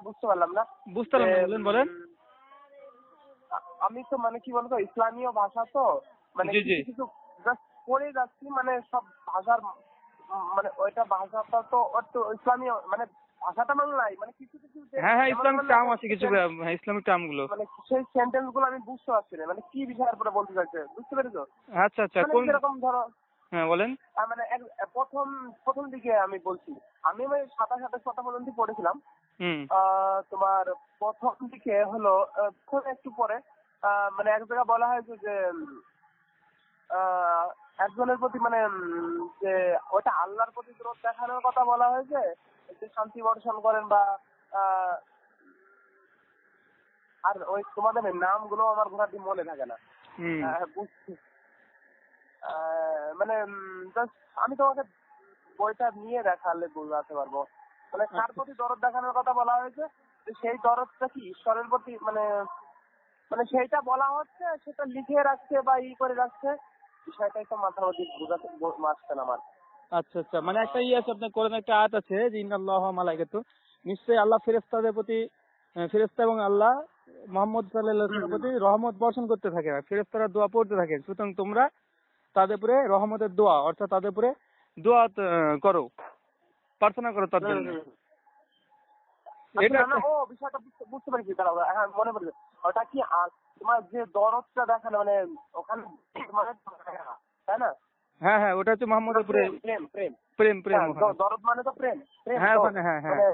বুঝতে পারলাম না। বুঝতে পারলাম না, বলেন বলেন। আমি তো মানে কি বলবো, ইসলামীয় ভাষা তো মানে কিছু কিছু জাস্ট পড়ে যাচ্ছি, মানে সব ভাষার মানে ওইটা ভাষাটা তো একটু ইসলামীয়, মানে ভাষাটা বাংলাই, মানে কিছু কিছু হ্যাঁ ইসলামিক টার্ম আছে কিছু, হ্যাঁ ইসলামিক টার্ম গুলো, মানে সেই সেন্টেন্স গুলো আমি বুঝতে পারছি না, মানে কি বিষয়ের উপরে বলতে চাইছে, বুঝতে পেরেছো? আচ্ছা আচ্ছা, মানে কোন, যেরকম ধরো, হ্যাঁ বলেন। মানে প্রথম দিকে আমি বলছি, আমি 27-28 কথা পর্যন্ত পড়েছিলাম। তোমার প্রথম দিকে হলো একটু পরে মানে এক জায়গায় বলা হয়েছে যে একজনের প্রতি মানে যে ওটা আল্লাহর প্রতি দরদ দেখানোর কথা বলা হয়েছে, যে শান্তি বর্ষণ করেন বা আর ওই তোমাদের নামগুলো আমার ঘোরাটি মনে থাকে না, বুঝছি। মানে আমি তোমাকে বইটা নিয়ে দেখালে বুঝাতে পারবো, মানে কার প্রতি দরদ দেখানোর কথা বলা হয়েছে, সেই দরদটা কি ঈশ্বরের প্রতি, মানে মানে সেইটা বলা হচ্ছে, সেটা লিখে রাখছে বা করে রাখছে, বিষয়টাই তো মাথার মধ্যে বুঝাতে আসছে না আমার। আচ্ছা আচ্ছা, মানে একটা আছে আপনার কোরআনে একটা আয়াত আছে যে ইন্নাল্লাহা ওয়া মালাইকাতু, নিশ্চয়ই আল্লাহ ফেরেশতাদের প্রতি, ফেরেশতা এবং আল্লাহ মুহাম্মদ সাল্লাল্লাহু আলাইহি ওয়াসাল্লামের প্রতি রহমত বর্ষণ করতে থাকে, ফেরেশতারা দোয়া পড়তে থাকে, সুতরাং তোমরা তাদের উপরে রহমতের দোয়া, অর্থাৎ তাদের উপরে দোয়া করো, প্রার্থনা করো তার জন্য। এটা না, ও বিষয়টা বুঝতে পেরেছি, দাঁড়াও, হ্যাঁ মনে পড়েছে। ওটা কি তোমার যে দরদটা দেখানো, মানে ওখানে মানে তাই না? হ্যাঁ হ্যাঁ, ওটা হচ্ছে মুহাম্মদের উপরে প্রেম প্রেম প্রেম প্রেম, দরদ মানে তো প্রেম। হ্যাঁ হ্যাঁ হ্যাঁ,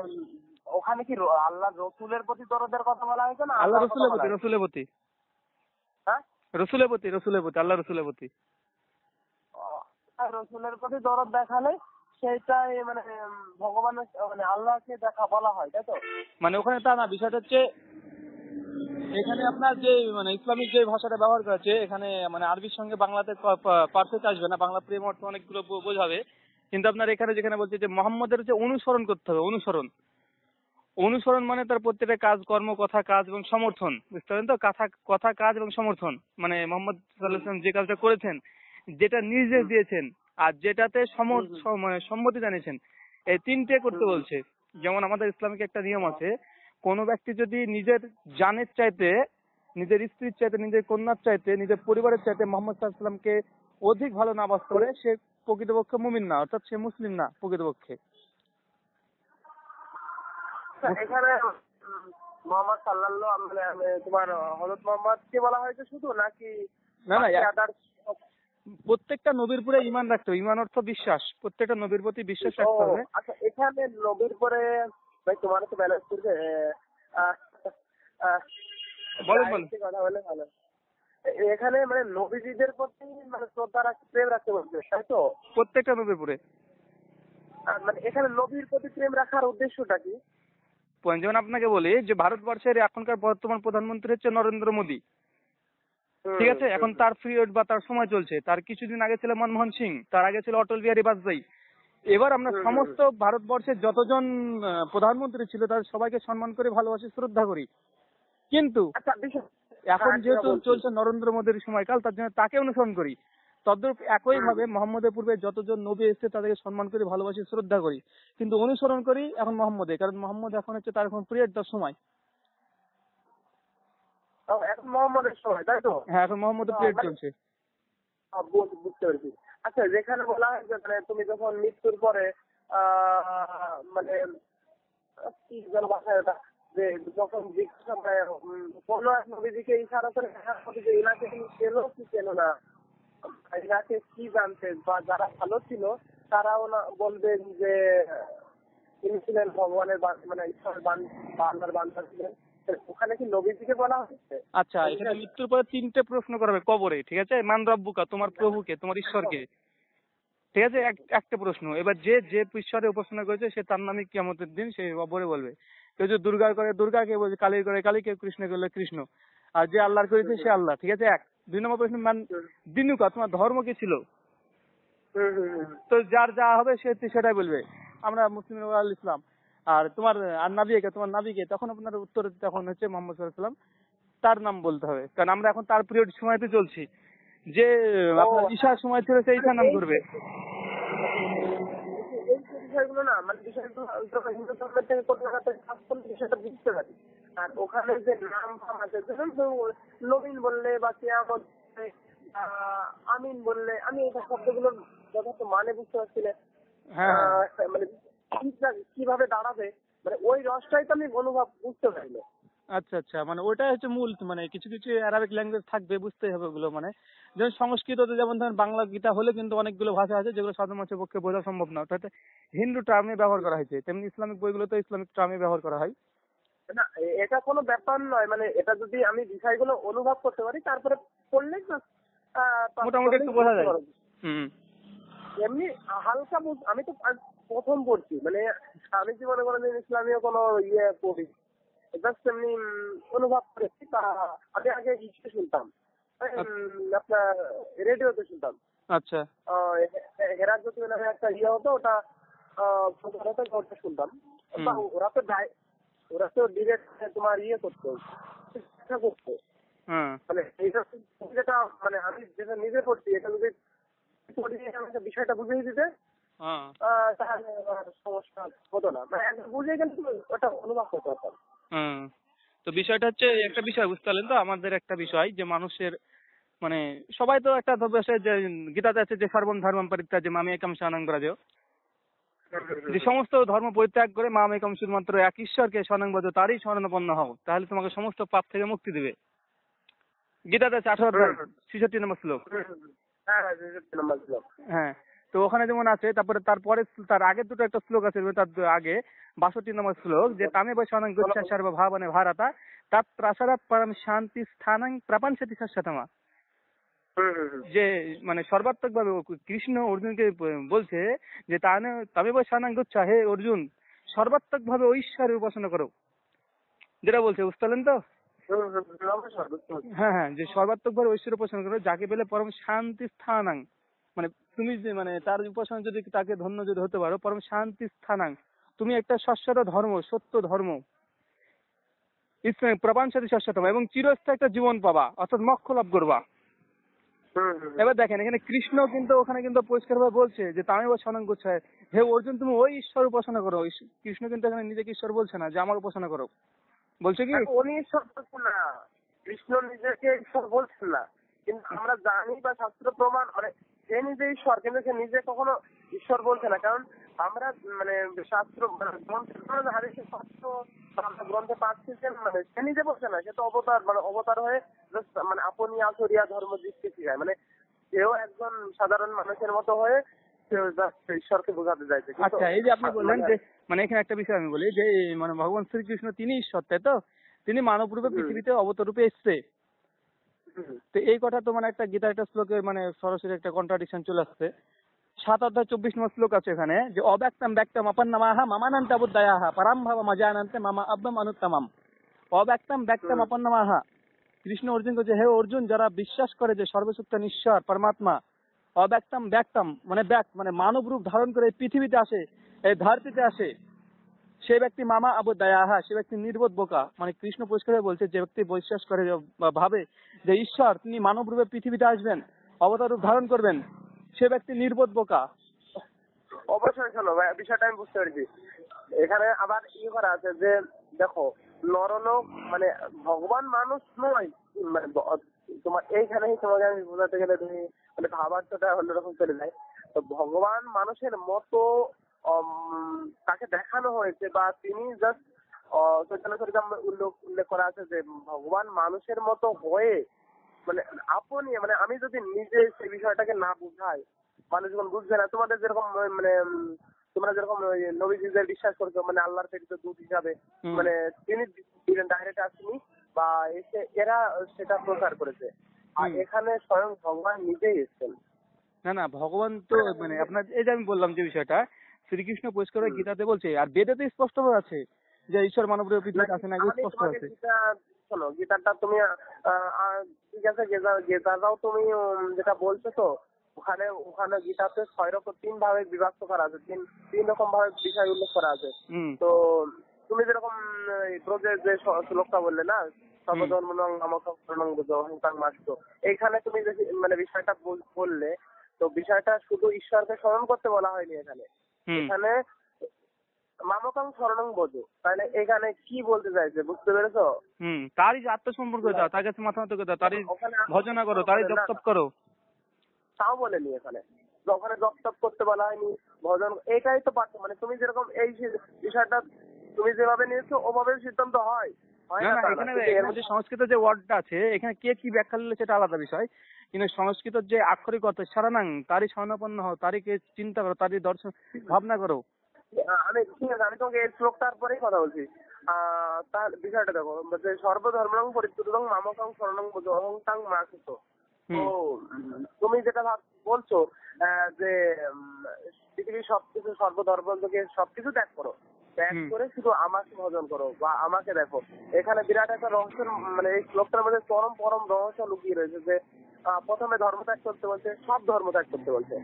ওখানে কি আল্লাহ রসুলের প্রতি দরদের কথা বলা হয়েছে না আল্লাহ রসুলের প্রতি? রসুলের প্রতি, হ্যাঁ রসুলের প্রতি, রসুলের প্রতি, আল্লাহ রসুলের প্রতি। রসুলের প্রতি দরদ দেখালে সেইটাই মানে ভগবানের মানে আল্লাহকে দেখা বলা হয়, তাই তো? মানে ওখানে তা না, বিষয়টা হচ্ছে এখানে আপনার যে মানে ইসলামিক যে ভাষাটা ব্যবহার করেছে এখানে, মানে আরবির সঙ্গে বাংলাতে পারফেক্ট আসবে না, বাংলা প্রেম অর্থ অনেকগুলো বোঝাবে, কিন্তু আপনার এখানে যেখানে বলছে যে মোহাম্মদের হচ্ছে অনুসরণ করতে হবে, অনুসরণ, অনুসরণ মানে তার প্রত্যেকটা কাজ কর্ম, কথা কাজ এবং সমর্থন, বুঝতে পারেন তো? কথা কাজ এবং সমর্থন, মানে মোহাম্মদ সাল্লাল্লাহু আলাইহি ওয়াসাল্লাম যে কাজটা করেছেন, যেটা নির্দেশ দিয়েছেন, আর যেটাতে সম্মতি জানিয়েছেন, এই তিনটে করতে বলছে। যেমন আমাদের ইসলামিক একটা নিয়ম আছে, কোন ব্যক্তি যদি নিজের জানের চাইতে, নিজের স্ত্রীর চাইতে, নিজের কন্যার চাইতে, নিজের পরিবারের চাইতে মোহাম্মদ সাল্লাল্লাহু আলাইহি ওয়াসাল্লামকে অধিক ভালো না বাস করে, সে প্রকৃতপক্ষে মুমিন না, অর্থাৎ সে মুসলিম না প্রকৃতপক্ষে। এখানে মোহাম্মদ সাল্লাল্লাহু আলাইহি তোমার হযরত মুহাম্মদকে বলা হয়েছে শুধু, নাকি না না, প্রত্যেকটা নবীর উপরে ঈমান রাখতে হবে, ঈমান অর্থ বিশ্বাস, প্রত্যেকটা নবীর প্রতি বিশ্বাস রাখতে হবে। আচ্ছা, এখানে নবীর পরে ভাই তোমার তো ব্যালেন্স করবে, বলেন বলেন। কথা বলে ভালো। এখানে মানে নবীজিদের প্রতি মানে শ্রদ্ধা রাখতে, প্রেম রাখতে বলছে, তাই তো? প্রত্যেকটা নবীর উপরে, মানে এখানে নবীর প্রতি প্রেম রাখার উদ্দেশ্যটা কি? যেমন আপনাকে বলি যে ভারতবর্ষের এখনকার বর্তমান প্রধানমন্ত্রী হচ্ছে নরেন্দ্র মোদী, ঠিক আছে? এখন তার পিরিয়ড বা তার সময় চলছে, তার কিছুদিন আগে ছিল মনমোহন সিং, তার আগে ছিল অটল বিহারী বাজপেয়ী। এবার আমরা সমস্ত ভারতবর্ষের যতজন প্রধানমন্ত্রী ছিল তাদের সবাইকে সম্মান করে, ভালোবাসি, শ্রদ্ধা করি, কিন্তু এখন যেহেতু চলছে নরেন্দ্র মোদীর সময়কাল, তার জন্য তাকে অনুসরণ করি। তদ্রূপ একই ভাবে মোহাম্মদের পূর্বে যতজন নবী এসেছে তাদেরকে সম্মান করি, ভালোবাসি, শ্রদ্ধা করি, কিন্তু অনুসরণ করি এখন মোহাম্মদের, কারণ মোহাম্মদ এখন হচ্ছে তার এখন পিরিয়ড, তার সময়। এখন মোহাম্মদের সময়, তাই তো? হ্যাঁ, এখন মোহাম্মদের পিরিয়ড চলছে। বুঝতে পেরেছি। আচ্ছা, যেখানে বলা হয় যে মানে তুমি যখন মৃত্যুর পরে মানে কি যেন ভাষায় ওটা, যে যখন জিজ্ঞাসা কোনো এক নবীজিকে ইশারা করে যে এনাকে তুমি চেনো কি চেনো না, এনাকে কি জানতেন, বা যারা ভালো ছিল তারাও না বলবেন যে তিনি ছিলেন ভগবানের মানে ঈশ্বরের বান্দার বান্দা ছিলেন, ওখানে কি নবীজিকে বলা হচ্ছে? আচ্ছা, এখানে মৃত্যুর পরে তিনটে প্রশ্ন করাবে কবরে, ঠিক আছে? মান রব্বুকা, তোমার প্রভুকে, তোমার ঈশ্বরকে, ঠিক আছে? একটা প্রশ্ন। এবার যে যে ঈশ্বরের উপাসনা করেছে সে তার নামে কিয়ামতের দিন সে কবরে বলবে। কেউ যদি দুর্গা করে দুর্গা, কেউ বলছে কালী করে কালী, কেউ কৃষ্ণ করলে কৃষ্ণ, আর যে আল্লাহর করেছে সে আল্লাহ, ঠিক আছে? এক। দুই নম্বর প্রশ্ন, দিনুকা, তোমার ধর্ম কি ছিল? তো যার যা হবে সে সেটাই বলবে, আমরা মুসলিম আল ইসলাম। আর তোমার আর নাবিকে, তোমার নাবিকে, তখন আপনার উত্তর তখন হচ্ছে মোহাম্মদ সাল্লাল্লাহু আলাইহি ওয়াসাল্লাম, তার নাম বলতে হবে, কারণ আমরা এখন তার পিরিয়ড সময়তে চলছি। যে আপনার ঈশার সময় ছিল সেই ঈশার নাম করবে। বিষয়গুলো না, মানে বিষয়গুলো হিন্দু ধর্মের থেকে বিষয়টা বুঝতে ওখানে যে নাম ফাম আছে, ধরুন তো নবীন বললে বা কিয়ামত বললে, আমিন বললে, আমি এই শব্দগুলোর যথার্থ মানে বুঝতে পারছি না। হ্যাঁ মানে কিভাবে দাঁড়াবে, মানে ওই রসটাই তো আমি অনুভব বুঝতে পারি না। আচ্ছা আচ্ছা, মানে ওটাই হচ্ছে মূল, মানে কিছু কিছু অ্যারাবিক ল্যাঙ্গুয়েজ থাকবে, বুঝতেই হবে ওগুলো। মানে যেমন সংস্কৃততে যেমন ধরেন বাংলা গীতা হলে কিন্তু অনেকগুলো ভাষা আছে যেগুলো সাধারণ মানুষের পক্ষে বোঝা সম্ভব না, ওটাতে হিন্দু টার্মে ব্যবহার করা হয়েছে, তেমনি ইসলামিক বইগুলোতে ইসলামিক টার্মে ব্যবহার করা হয়। না, এটা কোনো ব্যাপার নয়, মানে এটা যদি আমি বিষয়গুলো অনুভব করতে পারি তারপরে পড়লেই তো মোটামুটি একটু বোঝা যায়। হুম। এমনি হালকা আমি তো আজ প্রথম পড়ছি, মানে আমি জীবনে কোনোদিন ইসলামীয় কোনো পড়ি, জাস্ট এমনি অনুভব করেছি। বা আমি আগে ইসে শুনতাম, আপনার রেডিওতে শুনতাম। আচ্ছা হেরাত জ্যোতি নামে একটা হতো, ওটা ওটা শুনতাম। বা ওরা তো ডিরেক্ট তোমার করতো, শিক্ষা করতো। হ্যাঁ মানে এইটা যেটা, মানে আমি যেটা নিজে পড়ছি, এটা যদি আমাকে বিষয়টা বুঝিয়ে দিতে হ্যাঁ তাহলে আর সমস্যা হতো না, মানে একবার বুঝে গেলে ওটা অনুভব করতে পারতাম। হ্যাঁ। তো বিষয়টা হচ্ছে একটা বিষয় বুঝতে পারলেন তো, আমাদের একটা বিষয় যে মানুষের মানে সবাই তো একটা ধরে যে গীতাতে আছে যে সর্বম ধর্মম পরিত্যাজ্য মাম একম শরণং ব্রজ, যে সমস্ত ধর্ম পরিত্যাগ করে মাম একম শুধুমাত্র এক ঈশ্বরকে শরণং ব্রজ, তারই শরণাপন্ন হও, তাহলে তোমাকে সমস্ত পাপ থেকে মুক্তি দিবে। গীতাতে আছে 18 অধ্যায় 66 নম্বর শ্লোক। হ্যাঁ, 63 নম্বর ছিল। হ্যাঁ, তো ওখানে যেমন আছে, তারপরে তার আগে দুটো একটা শ্লোক আছে, তার আগে 62 নম্বর শ্লোক, যে তামে বৈশানং গুচ্ছা সর্ব ভাবনে ভারতা তাত প্রাসাদাত পরম শান্তি স্থানং প্রপঞ্চতি শাশ্বতমা। যে মানে সর্বাত্মক ভাবে কৃষ্ণ অর্জুনকে বলছে যে তামে বৈশানং গুচ্ছা, হে অর্জুন সর্বাত্মক ভাবে ওই ঈশ্বরের উপাসনা করো, যেটা বলছে বুঝতে পারলেন তো। হ্যাঁ হ্যাঁ, যে সর্বাত্মক ভাবে ঐশ্বর উপাসনা করো, যাকে পেলে পরম শান্তি স্থানাং, মানে তুমি যে মানে তার উপাসনা যদি তাকে ধন্য যদি হতে পারো, পরম শান্তি স্থানাং, তুমি একটা শাশ্বত ধর্ম, সত্য ধর্ম, প্রপঞ্চতি শাশ্বতম, এবং চিরস্থায়ী একটা জীবন পাবা, অর্থাৎ মোক্ষ লাভ করবা। এবার দেখেন এখানে কৃষ্ণ কিন্তু ওখানে কিন্তু পরিষ্কার ভাবে বলছে যে তামে বা শরণং গুচ্ছায়, হে অর্জুন তুমি ওই ঈশ্বর উপাসনা করো। কৃষ্ণ কিন্তু এখানে নিজেকে ঈশ্বর বলছে না যে আমার উপাসনা করো, বলছে কি উনি ঈশ্বর বলছেন না, কৃষ্ণ নিজেকে ঈশ্বর বলছেন না, কিন্তু আমরা জানি বা শাস্ত্র প্রমাণ, মানে সে নিজে ঈশ্বর, কিন্তু সে নিজে কখনো ঈশ্বর বলছে না। কারণ আমরা মানে শাস্ত্র হাদিসের শাস্ত্র আমরা গ্রন্থে পাচ্ছি যে মানে সে নিজে বলছে না, সে তো অবতার, মানে অবতার হয়ে মানে আপনি আসরিয়া ধর্ম দিচ্ছে শিখায়, মানে সেও একজন সাধারণ মানুষের মতো হয়ে ঈশ্বরকে বোঝাতে চাইছে। আচ্ছা, এই যে আপনি বললেন যে মানে এখানে একটা বিষয় আমি বলি যে মানে ভগবান শ্রীকৃষ্ণ তিনি ঈশ্বর, তাই তো? তিনি মানব রূপে পৃথিবীতে অবতার রূপে এসছে। তো এই কথা তো মানে একটা গীতার একটা শ্লোকের মানে সরাসরি একটা কন্ট্রাডিকশন চলে আসছে। 7 অধ্যায় 24 নম্বর শ্লোক আছে এখানে, যে অব্যক্তম ব্যক্তম অপন্নমাহা মামানন্ত বুদ্ধয়াহা পরম ভাব মজানন্তে মামা আব্বম অনুত্তমম। অব্যক্তম ব্যক্তম অপন্নমাহা, কৃষ্ণ অর্জুনকে যে হে অর্জুন, যারা বিশ্বাস করে যে সর্বশক্ত ঈশ্বর পরমাত্মা, অব্যক্তম ব্যক্তম মানে ব্যক্ত মানে মানব রূপ ধারণ করে এই পৃথিবীতে আসে, এই ধরতিতে আসে, সে ব্যক্তি মামা আবু দয়াহা, সে ব্যক্তি নির্বোধ বোকা। মানে কৃষ্ণ পরিষ্কার বলছে যে ব্যক্তি বিশ্বাস করে বা ভাবে যে ঈশ্বর তিনি মানব রূপে পৃথিবীতে আসবেন, অবতার রূপ ধারণ করবেন, সে ব্যক্তি নির্বোধ বোকা। অবশ্যই শোনো ভাই, বিষয়টা আমি বুঝতে পেরেছি। এখানে আবার করা আছে যে দেখো, নরলোক মানে ভগবান মানুষ নয়, মানে তোমার এইখানেই তোমাকে আমি বোঝাতে গেলে তুমি মানে ভাবার্থটা অন্যরকম চলে যায়। তো ভগবান মানুষের মতো তাকে দেখানো হয়েছে, বা তিনি জাস্ট উল্লেখ করা আছে যে ভগবান মানুষের মতো হয়ে, মানে আপনি মানে আমি যদি নিজে সেই বিষয়টাকে না বুঝাই, মানুষ যখন বুঝবে না, তোমাদের যেরকম মানে তোমরা যেরকম নবীজিদের বিশ্বাস করছো, মানে আল্লাহর প্রেরিত দূত হিসাবে, মানে তিনি ডাইরেক্ট আসেনি বা এসে এরা সেটা প্রচার করেছে, আর এখানে স্বয়ং ভগবান নিজেই এসেছেন। না না, ভগবান তো মানে আপনার এই যে আমি বললাম যে বিষয়টা শ্রীকৃষ্ণ পরিষ্কার গীতাতে বলছে, আর বেদেতে স্পষ্ট ভাবে আছে যে ঈশ্বর মানব রূপে পৃথিবীতে আসে না, স্পষ্ট আছে। শোনো, গীতাটা তুমি ঠিক আছে, গীতাটাও তুমি যেটা বলছো, তো ওখানে ওখানে গীতাতে 3 ভাবে বিভক্ত করা আছে, তিন রকম ভাবে বিষয় উল্লেখ করা আছে। তো তুমি যেরকম ব্রজের যে শ্লোকটা বললে না, সর্বধর্মং আমাকে অহংকার মাস্ত, এইখানে তুমি মানে বিষয়টা বললে, তো বিষয়টা শুধু ঈশ্বরকে স্মরণ করতে বলা হয়নি এখানে। এখানে মামকাং শরণং বোঝো, তাহলে এখানে কি বলতে চাইছে বুঝতে পেরেছো? তারই যে আত্মসমর্পণ করে দাও, তার কাছে মাথা নত করে দাও, তারই ওখানে ভজনা করো, তারই জপ তপ করো। তাও বলেনি এখানে, ওখানে জপ তপ করতে বলা হয়নি, ভজন, এটাই তো পারতো। মানে তুমি যেরকম এই বিষয়টা তুমি যেভাবে নিয়েছো ওভাবে সিদ্ধান্ত হয় না না না, তা না, এখানে কিন্তু এর এখানে যে মধ্যে সংস্কৃত যে ওয়ার্ডটা আছে, এখানে কে কি ব্যাখ্যা দিলে সেটা আলাদা বিষয়, কিন্তু সংস্কৃত যে আক্ষরিক অর্থ সারানাং, তারই স্বর্ণাপন্ন হও, তারই কে চিন্তা করো, তারই দর্শন ভাবনা করো। আমি ঠিক আছে, আমি তোমাকে এই শ্লোকটার পরেই কথা বলছি। তার বিষয়টা দেখো, যে সর্বধর্মং পরিত্যাগং মামকাং শরণং বোঝ অহংকাং মাসিত। তো তুমি যেটা বলছো যে পৃথিবীর সবকিছু সর্বধর্ম থেকে সবকিছু ত্যাগ করো, ত্যাগ করে শুধু আমাকে ভজন করো বা আমাকে দেখো। এখানে বিরাট একটা রহস্য, মানে এই শ্লোকটার মধ্যে চরম পরম রহস্য লুকিয়ে রয়েছে। যে প্রথমে ধর্ম ত্যাগ করতে বলছে, সব ধর্ম ত্যাগ করতে বলছে।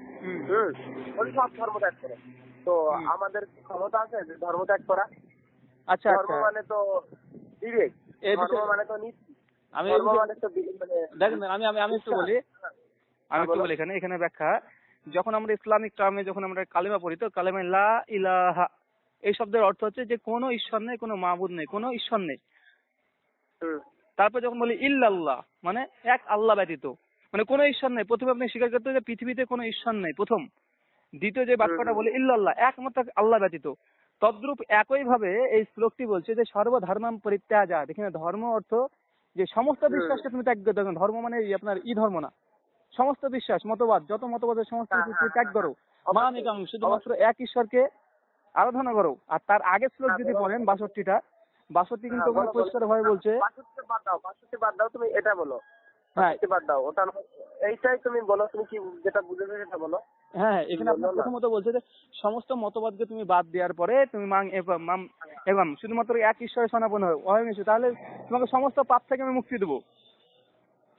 বলছে সব ধর্ম ত্যাগ করো। তো আমাদের ক্ষমতা আছে যে ধর্ম ত্যাগ করা? আচ্ছা ধর্ম মানে তো বিবেক, ধর্ম মানে তো নীতি, আমি ধর্ম মানে তো মানে দেখেন, আমি একটু বলি, এখানে ব্যাখ্যা। যখন আমরা ইসলামিক টার্মে যখন আমরা কালেমা পড়ি, তো কালেমায় লা ইলাহা এই শব্দের অর্থ হচ্ছে যে কোনো ঈশ্বর নেই, কোনো মাবুদ নেই, কোনো ঈশ্বর নেই। তারপর যখন বলি ইল্লাল্লাহ, মানে এক আল্লাহ ব্যতীত, মানে কোনো ঈশ্বর নেই। প্রথমে আপনি স্বীকার করতে হবে যে পৃথিবীতে কোনো ঈশ্বর নেই, প্রথম। দ্বিতীয় যে বাক্যটা বলি ইল্লাল্লাহ, একমাত্র আল্লাহ ব্যতীত। তদ্রূপ একইভাবে এই শ্লোকটি বলছে যে সর্বধর্মাম পরিত্যাজা। দেখেন, ধর্ম অর্থ যে সমস্ত বিশ্বাসকে তুমি ত্যাগ করে দেবেন। ধর্ম মানে আপনার ধর্ম না, সমস্ত বিশ্বাস মতবাদ, যত মতবাদের সমস্ত কিছু ত্যাগ করো। মানিকাং, শুধুমাত্র এক ঈশ্বরকে আরাধনা করো। আর তার আগের শ্লোক যদি বলেন 62টা, 62 কিন্তু ওখানে পরিষ্কার ভাবে বলছে। 62 বাদ দাও, তুমি এটা বলো। হ্যাঁ, বাদ দাও ওটা, এইটাই তুমি বলো, তুমি কি যেটা বুঝেছো সেটা বলো। হ্যাঁ, এখানে আপনার প্রথমত বলছে যে সমস্ত মতবাদকে তুমি বাদ দেওয়ার পরে তুমি এবং শুধুমাত্র এক ঈশ্বরের সনাপন হয়ে গেছে, তাহলে তোমাকে সমস্ত পাপ থেকে আমি মুক্তি দেবো।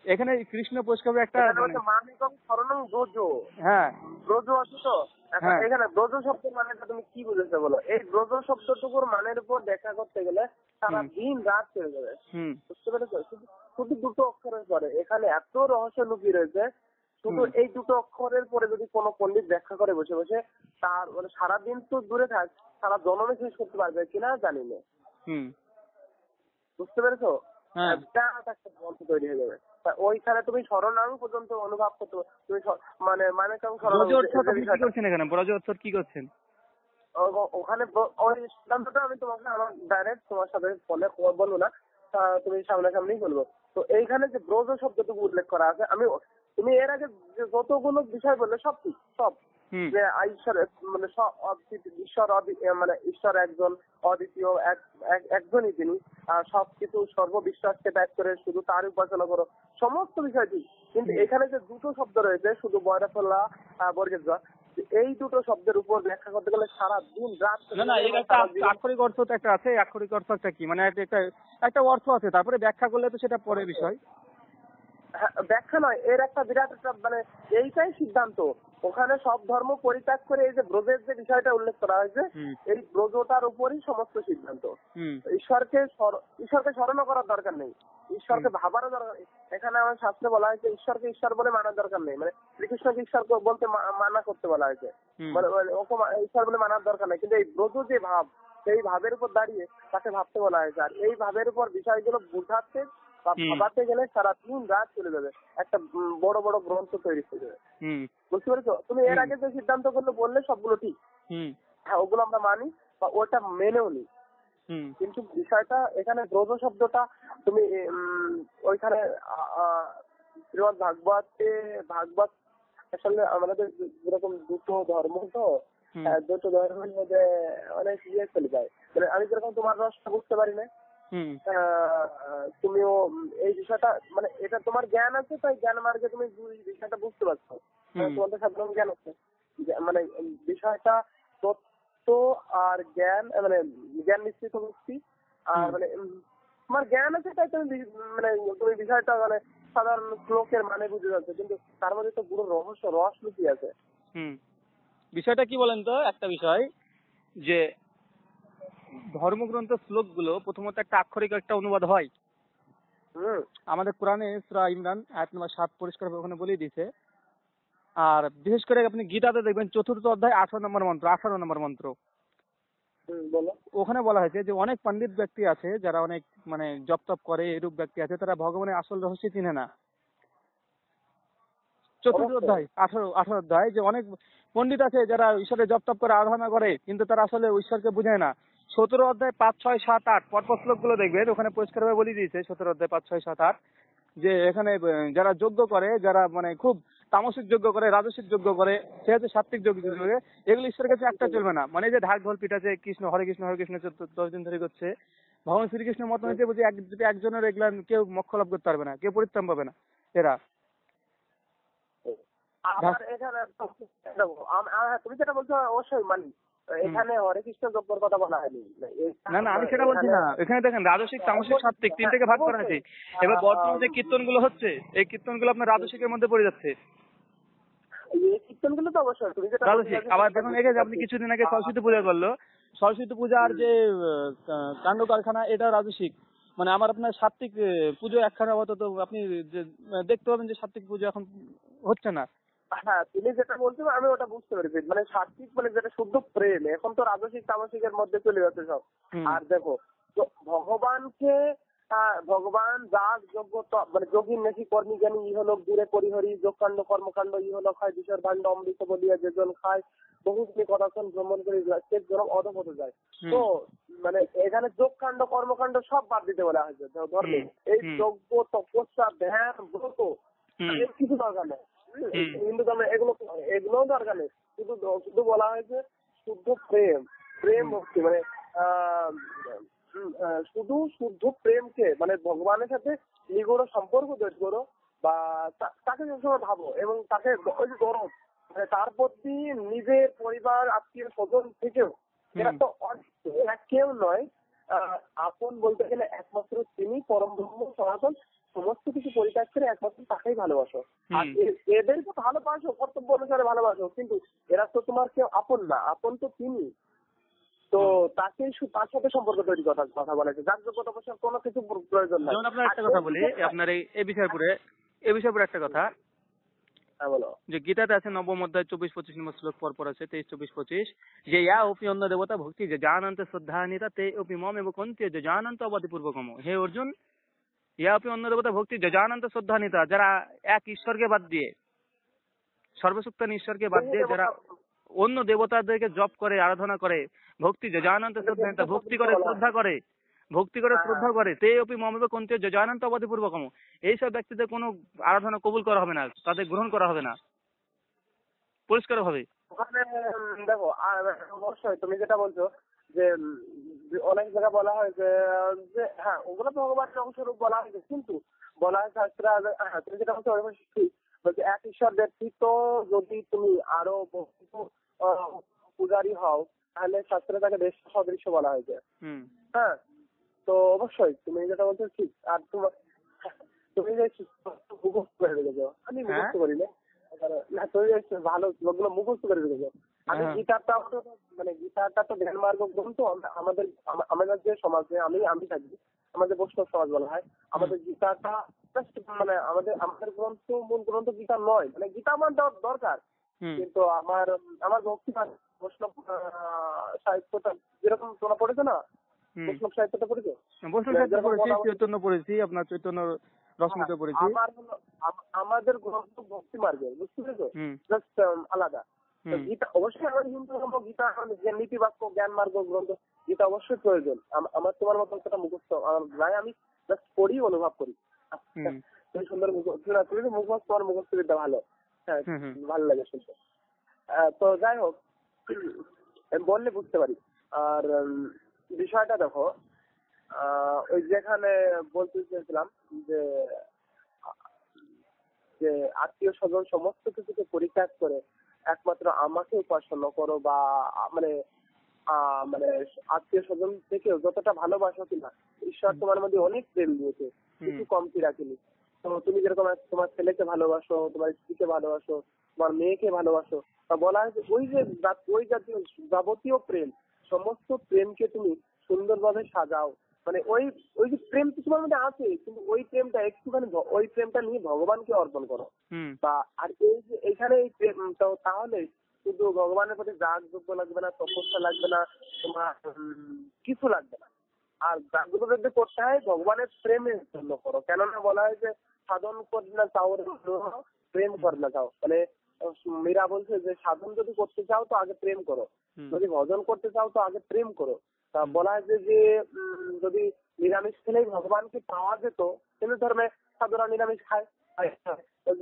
এখানে কৃষ্ণ পরিষ্কার একটা হ্যাঁ ব্রজ আছে তো। এখানে ব্রজ শব্দের মানেটা তুমি কি বুঝেছো বলো? এই ব্রজ শব্দটুকুর মানের উপর দেখা করতে গেলে সারা দিন রাত চলে যাবে, বুঝতে পেরেছো? শুধু দুটো অক্ষরের পরে এখানে এত রহস্য লুকিয়ে রয়েছে। শুধু এই দুটো অক্ষরের পরে যদি কোনো পণ্ডিত ব্যাখ্যা করে বসে বসে, তার মানে সারাদিন তো দূরে থাক, সারা জন্মে শেষ করতে পারবে কিনা জানি না, বুঝতে পেরেছো? একটা গ্রন্থ তৈরি হয়ে যাবে। ওইখানে তুমি শরণাং পর্যন্ত অনুভব করতে তুমি মানে কি করছেন ওখানে ওই সিদ্ধান্তটা আমি তোমাকে আমার ডাইরেক্ট তোমার সাথে ফোনে বলবো না, তুমি সামনাসামনি বলবো। তো এইখানে যে ব্রজ শব্দটুকু উল্লেখ করা আছে, আমি তুমি এর আগে যে যতগুলো বিষয় বললে সব ঠিক, সব যে ঈশ্বর মানে ঈশ্বর মানে ঈশ্বর একজন, অদ্বিতীয়, একজনই তিনি, সবকিছু সর্ববিশ্বাসকে ত্যাগ করে শুধু তার উপাসনা করো, সমস্ত বিষয় ঠিক। কিন্তু এখানে যে দুটো শব্দ রয়েছে, শুধু বয়রাফল্লা বর্গেজা, এই দুটো শব্দের উপর ব্যাখ্যা করতে গেলে সারা দিন রাত। না, এর একটা আক্ষরিক অর্থ তো একটা আছে। আক্ষরিক অর্থটা কি, মানে একটা অর্থ আছে, তারপরে ব্যাখ্যা করলে তো সেটা পরের বিষয়। ব্যাখ্যা নয়, এর একটা বিরাট একটা মানে এইটাই সিদ্ধান্ত। ওখানে সব ধর্ম পরিত্যাগ করে এই যে ব্রজের যে বিষয়টা উল্লেখ করা হয়েছে, এই ব্রজটার উপরই সমস্ত সিদ্ধান্ত। ঈশ্বরকে স্মরণ করার দরকার নেই, ঈশ্বরকে ভাবারও দরকার নেই। এখানে আমার শাস্ত্রে বলা হয়েছে ঈশ্বরকে ঈশ্বর বলে মানার দরকার নেই, মানে শ্রীকৃষ্ণকে ঈশ্বর বলতে মানা করতে বলা হয়েছে, মানে ওকে ঈশ্বর বলে মানার দরকার নেই। কিন্তু এই ব্রজ যে ভাব, সেই ভাবের উপর দাঁড়িয়ে তাকে ভাবতে বলা হয়েছে। আর এই ভাবের উপর বিষয়গুলো বুঝাতে বা ভাবাতে গেলে সারা দিন রাত চলে যাবে, একটা বড় বড় গ্রন্থ তৈরি হয়ে যাবে, বুঝতে পেরেছো? তুমি এর আগে যে সিদ্ধান্ত গুলো বললে সবগুলো ঠিক, হ্যাঁ ওগুলো আমরা মানি বা ওটা মেনেও নি। কিন্তু বিষয়টা এখানে ব্রজ শব্দটা তুমি ওইখানে শ্রীমদ ভাগবত আসলে আমাদের যেরকম দুটো ধর্ম, তো দুটো ধর্মের মধ্যে অনেক চলে যায়। মানে আমি যেরকম তোমার রসটা বুঝতে পারি না, তুমিও এই বিষয়টা মানে এটা তোমার জ্ঞান আছে, তাই জ্ঞান মার্গে তুমি বিষয়টা বুঝতে পারছো, তোমাদের সাধারণ জ্ঞান আছে। মানে বিষয়টা তত্ত্ব আর জ্ঞান, মানে জ্ঞান মিশ্রিত মুক্তি, আর মানে তোমার জ্ঞান আছে তাই তুমি মানে তুমি বিষয়টা মানে সাধারণ শ্লোকের মানে বুঝে যাচ্ছে, কিন্তু তার মধ্যে তো পুরো রস লুকিয়ে আছে। বিষয়টা কি বলেন তো, একটা বিষয় যে ধর্মগ্রন্থ শ্লোকগুলো প্রথমত একটা আক্ষরিক একটা অনুবাদ হয়। আমাদের কোরআনে সূরা ইমরান আয়াত নম্বর 7 পরিষ্কার ওখানে বলেই দিয়েছে। আর বিশেষ করে আপনি গীতাতে দেখবেন 4th অধ্যায় 18 নম্বর মন্ত্র, 18 নম্বর মন্ত্র, বলো। ওখানে বলা হয়েছে যে অনেক পণ্ডিত ব্যক্তি আছে যারা অনেক মানে জপ তপ করে, এরূপ ব্যক্তি আছে, তারা ভগবানের আসল রহস্য চিনে না। চতুর্থ অবশ্যই। অধ্যায় 18 অধ্যায়, যে অনেক পণ্ডিত আছে যারা ঈশ্বরের জপ তপ করে আরাধনা করে, কিন্তু তারা আসলে ঈশ্বরকে বুঝে না। 17 অধ্যায় 5, 6, 7, 8 পরপর শ্লোকগুলো দেখবেন, ওখানে পরিষ্কারভাবে বলে দিয়েছে 17 অধ্যায় 5, 6, 7, 8 যে এখানে যারা যজ্ঞ করে, যারা মানে খুব তামসিক যজ্ঞ করে, রাজসিক যজ্ঞ করে, সে হচ্ছে সাত্বিক যজ্ঞ করে, এগুলো ঈশ্বরের কাছে একটা চলবে না। মানে যে ঢাক ঢোল পিটাছে, কৃষ্ণ হরে কৃষ্ণ 10 দিন ধরে করছে, ভগবান শ্রীকৃষ্ণের মত হয়েছে বুঝে একজনের এগুলা কেউ মোক্ষ লাভ করতে পারবে না, কেউ পরিত্রাণ পাবে না এরা। আবার এখানে দেখো, তুমি যেটা বলছো অবশ্যই মানি। এখানে হরে কৃষ্ণ যজ্ঞের কথা বলা হয়নি। না আমি সেটা বলছি না, এখানে দেখেন রাজসিক তামসিক সাত্বিক 3 থেকে ভাগ করা আছে। এবার বর্তমানে যে কীর্তনগুলো হচ্ছে, এই কীর্তনগুলো আপনার রাজসিকের মধ্যে পড়ে যাচ্ছে। এই কীর্তনগুলো তো অবশ্যই তুমি যেটা রাজসিক। আবার দেখুন এখানে আপনি কিছুদিন আগে সরস্বতী পূজা করলো, সরস্বতী পূজার যে কাণ্ড কারখানা, এটা রাজসিক। মানে আমার আপনার সাত্বিক পুজো একখানা আপাতত আপনি দেখতে পাবেন যে সাত্বিক পুজো এখন হচ্ছে না। হ্যাঁ, তুমি যেটা বলছো আমি ওটা বুঝতে পেরেছি। মানে সাত্বিক মানে যেটা শুদ্ধ প্রেম, এখন তো রাজসিক তামসিকের মধ্যে চলে যাচ্ছে সব। আর দেখো, তো ভগবানকে ভগবান যার যোগ্য মানে যোগী নাকি কর্মী জ্ঞানী ইহলোক দূরে পরিহরি যোগকাণ্ড কর্মকাণ্ড ইহলোক হয় বিষয়ের ভাণ্ড অমৃত বলিয়া যেজন খায় বহুগুলি কথাক্ষণ ভ্রমণ করে সে জনম অধপথে যায়। তো মানে এখানে যোগকাণ্ড কর্মকাণ্ড সব বাদ দিতে বলা হয়েছে ধর্মে। এই যজ্ঞ তপস্যা ধ্যান ব্রত এর কিছু দরকার নেই। হিন্দু ধর্মে এগুলো দরকার নেই। শুধু বলা হয়েছে শুদ্ধ প্রেম ভক্তি, মানে শুধু শুদ্ধ প্রেমকে মানে ভগবানের সাথে নিগড় সম্পর্ক তৈরি করো, বা তাকে সবসময় ভাবো, এবং তাকে ওই যে গরম মানে তার প্রতি নিজের পরিবার আত্মীয় স্বজন থেকেও এরা তো কেউ নয়, আপন বলতে গেলে একমাত্র তিনি পরম ব্রহ্ম সনাতন, সমস্ত কিছু পরিত্যাগ করে একমাত্র তাকেই ভালোবাসো। আর এদেরকে ভালোবাসো কর্তব্য অনুসারে ভালোবাসো, কিন্তু এরা তো তোমার কেউ আপন না, আপন তো তিনি। তো তাকে তার সাথে সম্পর্ক তৈরি করার কথা বলেছে, যার যোগ্যতা অবশ্যই কোনো কিছু প্রয়োজন নাই। যেমন আপনার একটা কথা বলি, আপনার এই বিষয়ের উপরে একটা কথা। হ্যাঁ বলো। যে গীতাতে আছে 9ম অধ্যায় 24-25 নম্বর শ্লোক পরপর আছে 23-24, যে ইয়া অপি অন্য দেবতা ভক্তি যে জানন্ত শ্রদ্ধানিতা তে অপি মম এবং কন্তে যে জানন্ত অবধি পূর্বকম। হে অর্জুন, ইয়া অপি অন্য দেবতা ভক্তি যে জানন্ত শ্রদ্ধানিতা, যারা এক ঈশ্বরকে বাদ দিয়ে, সর্বশক্তান ঈশ্বরকে বাদ দিয়ে যারা অন্য দেবতাদেরকে জপ করে আরাধনা করে, ভক্তি যে জানন্ত শ্রদ্ধানিতা, ভক্তি করে শ্রদ্ধা করে তে অপি মম এবং কন্তে যে জানন্ত অবধি পূর্বকম, এইসব ব্যক্তিদের কোনো আরাধনা কবুল করা হবে না, তাদের গ্রহণ করা হবে না পরিষ্কার ভাবে। ওখানে দেখো, অবশ্যই তুমি যেটা বলছো যে অনেক জায়গায় বলা হয় যে হ্যাঁ ওগুলো ভগবানের অংশরূপ বলা হয়েছে, কিন্তু বলা হয় শাস্ত্রে, হ্যাঁ তুমি যেটা বলছো ঠিক বলছে, এক ঈশ্বর ব্যতীত যদি তুমি আরো পূজারী হও তাহলে শাস্ত্রে তাকে বেশ সদৃশ্য বলা হয়েছে। হ্যাঁ, তো অবশ্যই তুমি যেটা বলছো ঠিক। আর তুমি যে মুখস্থ করে রেখেছো, আমি মুখস্থ করি না, তুমি ভালো লোকগুলো মুখস্থ করে রেখেছো। আমি গীতাটা মানে গীতাটা তো জ্ঞান মার্গ গ্রন্থ। আমাদের যে সমাজে আমি থাকি, আমাদের বৈষ্ণব সমাজ বলা হয়, আমাদের গীতাটা মানে আমাদের গ্রন্থ মূল গ্রন্থ গীতা নয়। মানে গীতা আমার দরকার, কিন্তু আমার ভক্তি বৈষ্ণব সাহিত্যটা যেরকম তোমরা পড়েছো না, বৈষ্ণব সাহিত্যটা পড়েছো? চৈতন্য পড়েছি, আপনার চৈতন্য রশ্মিতে পড়েছি। আমাদের গ্রন্থ ভক্তি মার্গের, বুঝতে পেরেছো, জাস্ট আলাদা। গীতা অবশ্যই আমাদের হিন্দু ধর্ম, গীতা নীতি বাক্য জ্ঞান মার্গ গ্রন্থ, গীতা অবশ্যই প্রয়োজন। আমার তোমার মতো একটা মুখস্থ নাই, আমি জাস্ট পড়ি অনুভব করি। তুমি সুন্দর মুখস্থ, তোমার মুখস্থ বিদ্যা ভালো, হ্যাঁ ভালো লাগে শুনতে। তো যাই হোক, বললে বুঝতে পারি। আর বিষয়টা দেখো, ওই যেখানে বলতে চেয়েছিলাম যে যে আত্মীয় স্বজন সমস্ত কিছুকে পরিত্যাগ করে একমাত্র আমাকে উপাসনা করো, বা মানে মানে আত্মীয় স্বজন থেকে যতটা ভালোবাসো কিনা, ঈশ্বর তোমার মধ্যে অনেক প্রেম দিয়েছে, কিছু কমতি রাখিনি। তো তুমি যেরকম তোমার ছেলেকে ভালোবাসো, তোমার স্ত্রীকে ভালোবাসো, তোমার মেয়েকে ভালোবাসো, তা বলা হয়েছে ওই জাতীয় যাবতীয় প্রেম, সমস্ত প্রেমকে তুমি সুন্দরভাবে সাজাও। মানে ওই যে প্রেম তো তোমার মধ্যে আছে, কিন্তু ওই প্রেমটা একটুখানি ওই প্রেমটা নিয়ে ভগবানকে অর্পণ করো। বা আর এই যে এখানে এই প্রেম, তাহলে শুধু ভগবানের প্রতি যাগযজ্ঞ লাগবে না, তপস্যা লাগবে না, তোমার কিছু লাগবে না। আর যাগগুলো যদি করতে হয় ভগবানের প্রেমের জন্য করো। কেননা বলা হয় যে সাধন করি না চাও প্রেম কর না চাও, মানে মীরা বলছে যে সাধন যদি করতে চাও তো আগে প্রেম করো, যদি ভজন করতে চাও তো আগে প্রেম করো। তা বলা হয় যে যদি নিরামিষ খেলেই ভগবানকে পাওয়া যেত, হিন্দু ধর্মে সাধুরা নিরামিষ খায়,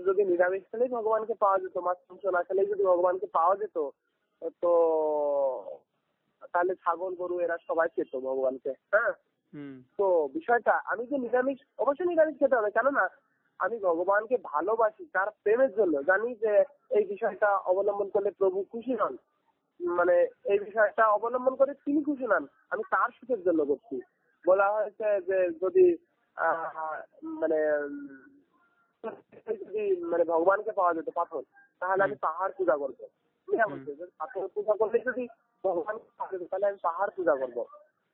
যদি নিরামিষ খেলেই ভগবানকে পাওয়া যেত, মাছ মাংস না খেলেই যদি ভগবানকে পাওয়া যেত, তো তাহলে ছাগল গরু এরা সবাই খেত ভগবানকে। হ্যাঁ, তো বিষয়টা আমি যে নিরামিষ, অবশ্যই নিরামিষ খেতে হবে, কেননা আমি ভগবানকে ভালোবাসি, তার প্রেমের জন্য জানি যে এই বিষয়টা অবলম্বন করলে প্রভু খুশি হন, মানে এই বিষয়টা অবলম্বন করে তিনি খুশি হন, আমি তার সুখের জন্য করছি। বলা হয়েছে যে যদি মানে যদি মানে ভগবানকে পাওয়া যেত পাথর, তাহলে আমি পাহাড় পূজা করবো। পাথর পূজা করলে যদি ভগবানকে পাওয়া যেত তাহলে আমি পাহাড় পূজা করবো।